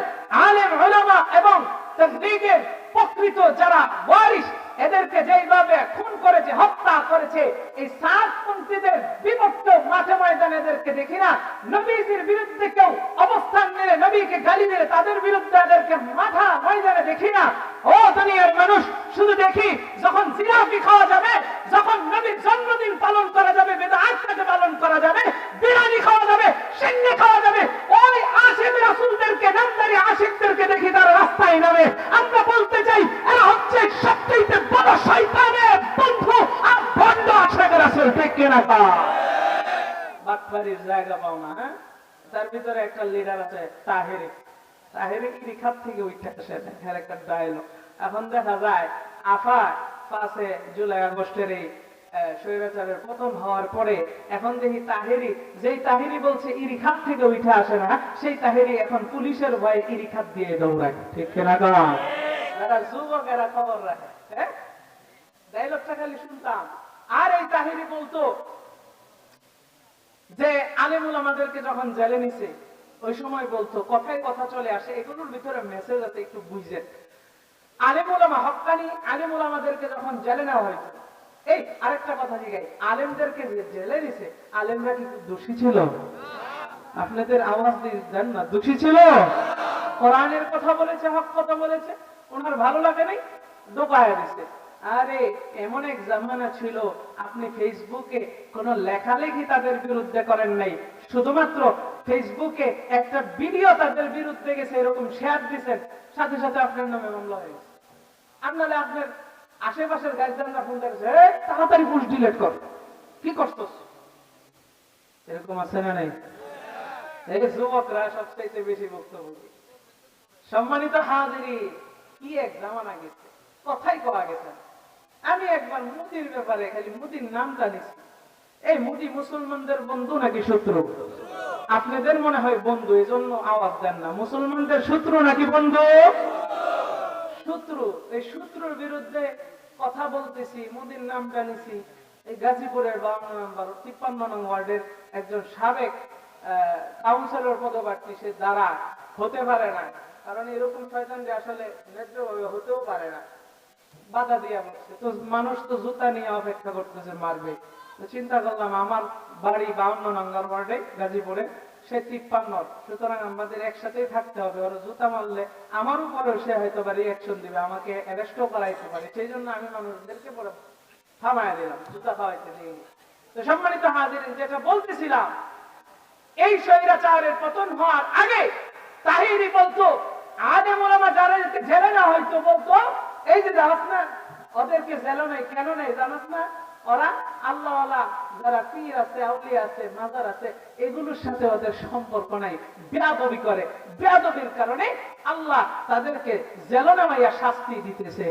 আলেম উলামা এবং তাবলীগের প্রকৃত যারা ওয়ারিস, এদেরকে যেইভাবে খুন করেছে, হত্যা করেছে, এই সাতপন্থীদের বিভক্ত মাঠে ময়দানে এদেরকে দেখি না। নবীজির বিরুদ্ধে কেউ অবস্থান নিলে, নবীকে গালি দিলে, তাদের বিরুদ্ধে এদেরকে মাঠা ময়দানে দেখি না। ও দুনিয়ার মানুষ, শুধু দেখি যখন জিলাপি খাওয়া যাবে, যখন নবীর জন্মদিন পালন করা যাবে, বিদআতটাকে পালন করা যাবে, বিরিয়ানি খাওয়া যাবে, সিন্নি খাওয়া যাবে, ওই আশিক রাসূলদেরকে, নামদারি আশিকদেরকে দেখি তারা রাস্তায় নামে। আমরা বলতে চাই এরা হচ্ছে সবচেয়ে বড় শয়তানের বন্ধু আর ভণ্ড আশিক রাসূল। ঠিক কিনা? বাটপাড়ির জায়গা পাও না। হ্যাঁ, তার ভিতরে একটা লিডার আছে তাহেরি। তাহেরি ইরিখাত থেকে উঠে আসে, হ্যাঁ একটা ডায়লগ। এখন দেখা যায় আফা 5 জুলাই আগস্টের এই স্বৈরাচারের পতন হওয়ার পরে এখন দেখি তাহেরি, যেই তাহেরি বলছে ইরিখাত থেকে উঠে আসে না, সেই তাহেরি এখন পুলিশের ভয়ে ইরিখাত দিয়ে দৌড়ায়। ঠিক কিনা? যারা যুবকেরা খবর রাখে, হ্যাঁ ডায়লগটা খালি শুনতাম। আর এই তাহিরি বলতো যে আলেমুল আমাদেরকে যখন জেলে নিছে ওই সময় বলতো, কথায় কথা চলে আসে, এগুলোর ভিতরে মেসেজ আছে, একটু বুঝেন। আলেমুলামা হক্কানি আলেমুলামাদেরকে যখন জেলে নেওয়া হয়েছে, এই আরেকটা কথা জিগাই, আলেমদেরকে যে জেলে নিছে আলেমরা কি দোষী ছিল? আপনাদের আওয়াজ দেন না, দোষী ছিল? কোরআনের কথা বলেছে, হক কথা বলেছে, ওনার ভালো লাগে নাই, ডোকায়া দিছে। আরে এমন এক জামানা ছিল, আপনি ফেসবুকে কোন লেখালেখি তাদের বিরুদ্ধে করেন নাই, শুধুমাত্র ফেসবুকে একটা ভিডিও তাদের বিরুদ্ধে গেছে এরকম শেয়ার দিচ্ছেন, সাথে সাথে আপনার নামে মামলা হয়ে গেছে। আপনারা আপনার আশেপাশের গাইডলাইনরা ফোন করেছে, তাড়াতাড়ি পোস্ট ডিলিট কর, কি করছস? এরকম আছে না নাই? এই যুবকরা সবচাইতে বেশি বক্তব্য। সম্মানিত হাজিরি, কি এক জামানা গেছে, কথাই কওয়া গেছে। আমি একবার মুদির ব্যাপারে খালি মুদির নামটা নিছি। এই মুদি মুসলমানদের বন্ধু নাকি শত্রু? আপনাদের মনে হয় বন্ধু, এজন্য আওয়াজ দেন না। মুসলমানদের শত্রু নাকি বন্ধু? শত্রু। এই শত্রুর বিরুদ্ধে কথা বলতেছি, মুদির নামটা নিছি। এই গাজীপুরের 52 নম্বর 53 নং ওয়ার্ডের একজন সাবেক কাউন্সিলর পদপ্রার্থী, সে দ্বারা হতে পারে না, কারণ এরকম শয়তান যে আসলে ন্যায্যভাবে হতেও পারে না, বাধা দিয়া বলছে। তো মানুষ তো জুতা নিয়ে অপেক্ষা করতেছে মারবে। তো চিন্তা করলাম, আমার বাড়ি 52 নম্বর ওয়ার্ডে গাজীপুরে, সে 53, সুতরাং আমাদের একসাথেই থাকতে হবে। ওরা জুতা মারলে আমার উপরেও সে হয়তো বা রিঅ্যাকশন দিবে, আমাকে অ্যারেস্টও করাইতে পারে। সেই জন্য আমি মানুষদেরকে পরে থামায় দিলাম, জুতা খাওয়াইতে দিই। তো সম্মানিত হাজিরিন, যেটা বলতেছিলাম, এই স্বৈরাচারের পতন হওয়ার আগে তাহিরি বলতো, আলেম ওলামা যারা জেলে না হয়তো বলতো, এই যে জানাস না ওদেরকে জেলে নাই কেন নাই জানাস না, ওরা আল্লাহওয়ালা যারা পীর আছে, আউলিয়া আছে, মাজার আছে, এগুলোর সাথে ওদের সম্পর্ক নাই, বেয়াদবি করে। বেয়াদবির কারণে আল্লাহ তাদেরকে জেলে নামাইয়া শাস্তি দিতেছে।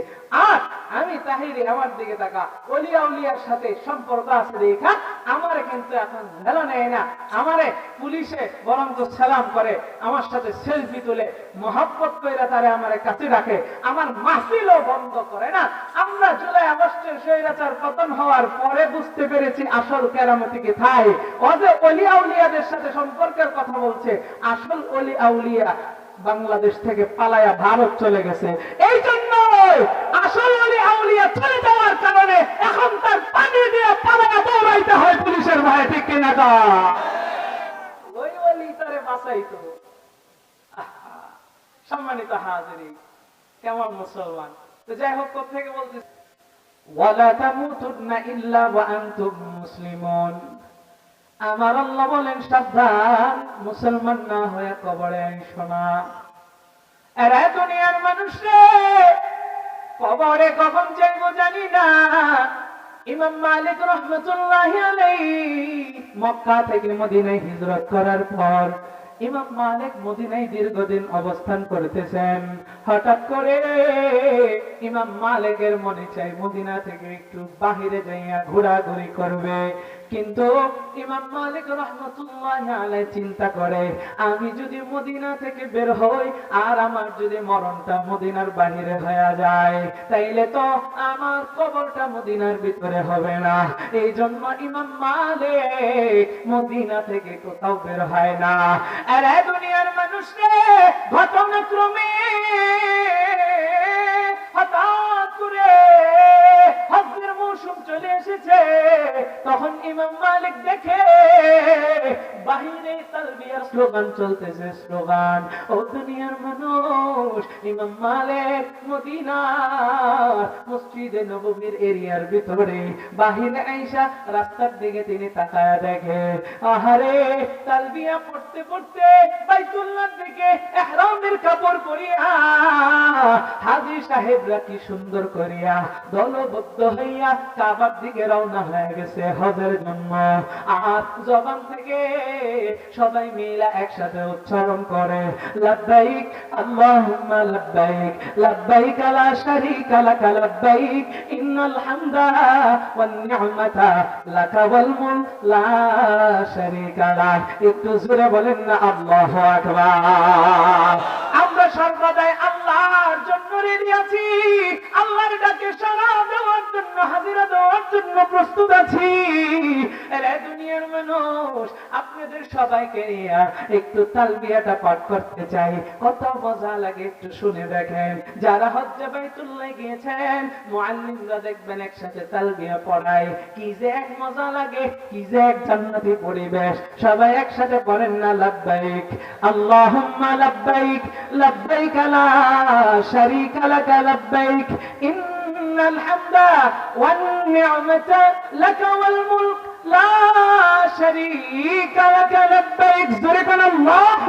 আর আমি তাহিরি আমার দিকে তাকা, ওলিয়া উলিয়ার সাথে সম্পর্ক আছে দেখা আমারে কিন্তু এখন জেলে নেয় না, আমারে পুলিশে বরং তো সালাম করে, আমার সাথে সেলফি তুলে, মহব্বত কইরা তারে আমার কাছে রাখে, আমার মাহফিলও বন্ধ করে না। আমরা জুলাই আগস্টের স্বৈরাচার পতন হওয়ার পরে বুঝতে পেরেছি আসল কেরামতি কোথায়। ও যে ওলি আউলিয়াদের সাথে সম্পর্কের কথা বলছে, আসল ওলি আউলিয়া বাংলাদেশ থেকে পালায়া ভারত চলে গেছে। এই জন্য আসল ওলি আউলিয়া চলে যাওয়ার কারণে এখন তার পানি দিয়ে পালায়া দৌড়াইতে হয় পুলিশের ভয়ে, ঠিক কিনা? ওই ওলি তারে বাঁচাইতো। সম্মানিত হাজিরিন, কেমন মুসলমান। তো যাই হোক, কোথেকে বলতেছি, ওয়ালা তামুতুন্না ইল্লা ওয়া আনতুম মুসলিমুন। আমার আল্লাহ বলেন, সাবধান, মুসলমান না হয়ে কবরে আইসো না। এরা দুনিয়ার মানুষ রে, কবরে কখন যাইবো জানি না। ইমাম মালিক রাহমাতুল্লাহি আলাইহি মক্কা থেকে মদিনায় হিজরত করার পর ইমাম মালিক মদিনায় দীর্ঘদিন অবস্থান করতেছেন। হঠাৎ করে ইমাম মালিকের মনে চাই মদিনা থেকে একটু বাহিরে যাইয়া ঘোরাঘুরি করবে, কিন্তু ইমাম মালিক রাহমাতুল্লাহি আলাইহি চিন্তা করে, আমি যদি মদিনা থেকে বের হই আর আমার যদি মরণটা মদিনার বাহিরে হয়ে যায়, তাইলে তো আমার কবরটা মদিনার ভিতরে হবে না। এই জন্য ইমাম মালিক মদিনা থেকে কোথাও বের হয় না। আর এই দুনিয়ার মানুষ রে, ঘটনাক্রমে হঠাৎ করে হজের মৌসুম চলে এসেছে। তখন ইমাম মালিক দেখে বাহিরে তালবিয়ার স্লোগান চলতেছে, স্লোগান। ও দুনিয়ার মানুষ, ইমাম মালিক মদিনার মসজিদে নববীর এরিয়ার ভিতরে বাহিরে আইসা রাস্তার দিকে তিনি তাকায়া দেখে, আহারে তালবিয়া পড়তে পড়তে বাইতুল্লাহর দিকে ইহরামের কাপড় পরিয়া হাজী সাহেবরা কি সুন্দর করিয়া দলবদ্ধ হইয়া কাবার দিকে রওনা হয়ে গেছে হজের জন্য। আর জবান থেকে সবাই মিলে একসাথে উচ্চারণ করে, লাব্বাইক আল্লাহুম্মা লাব্বাইক, লাব্বাইক লা শারীকা লাক লাব্বাইক, ইন্নাল হামদা ওয়ান নি'মাতা লাকা ওয়াল মুলক লা শারীকা লাক। একটু জোরে বলেন না আল্লাহু আকবার। আমরা সর্বদাই আল্লাহর জন্য করে দিয়েছি, আল্লাহর ডাকে সাড়া দেওয়ার জন্য, হাজিরা দেওয়ার জন্য প্রস্তুত আছি। এরে দুনিয়ার মানুষ, আপনাদের সবাইকে নিয়ে একটু তালবিয়াটা পাঠ করতে চাই। কত মজা লাগে একটু শুনে দেখেন। যারা হজ্জে বাইতুল্লাহ গিয়েছেন, মুআল্লিমরা দেখবেন একসাথে তালবিয়া পড়ায়, কি যে এক মজা লাগে, কি যে এক জান্নাতি পরিবেশ। সবাই একসাথে পড়েন না, লাব্বাইক আল্লাহুম্মা লাব্বাইক লাব্বাইক লা শারীকা লাকা লাব্বাইক ইন্নাল হামদা ওয়ান নি'মাতা লাকা ওয়াল মুলক লা শারীকা লাকা লাব্বাইক। জোরে কোন আল্লাহু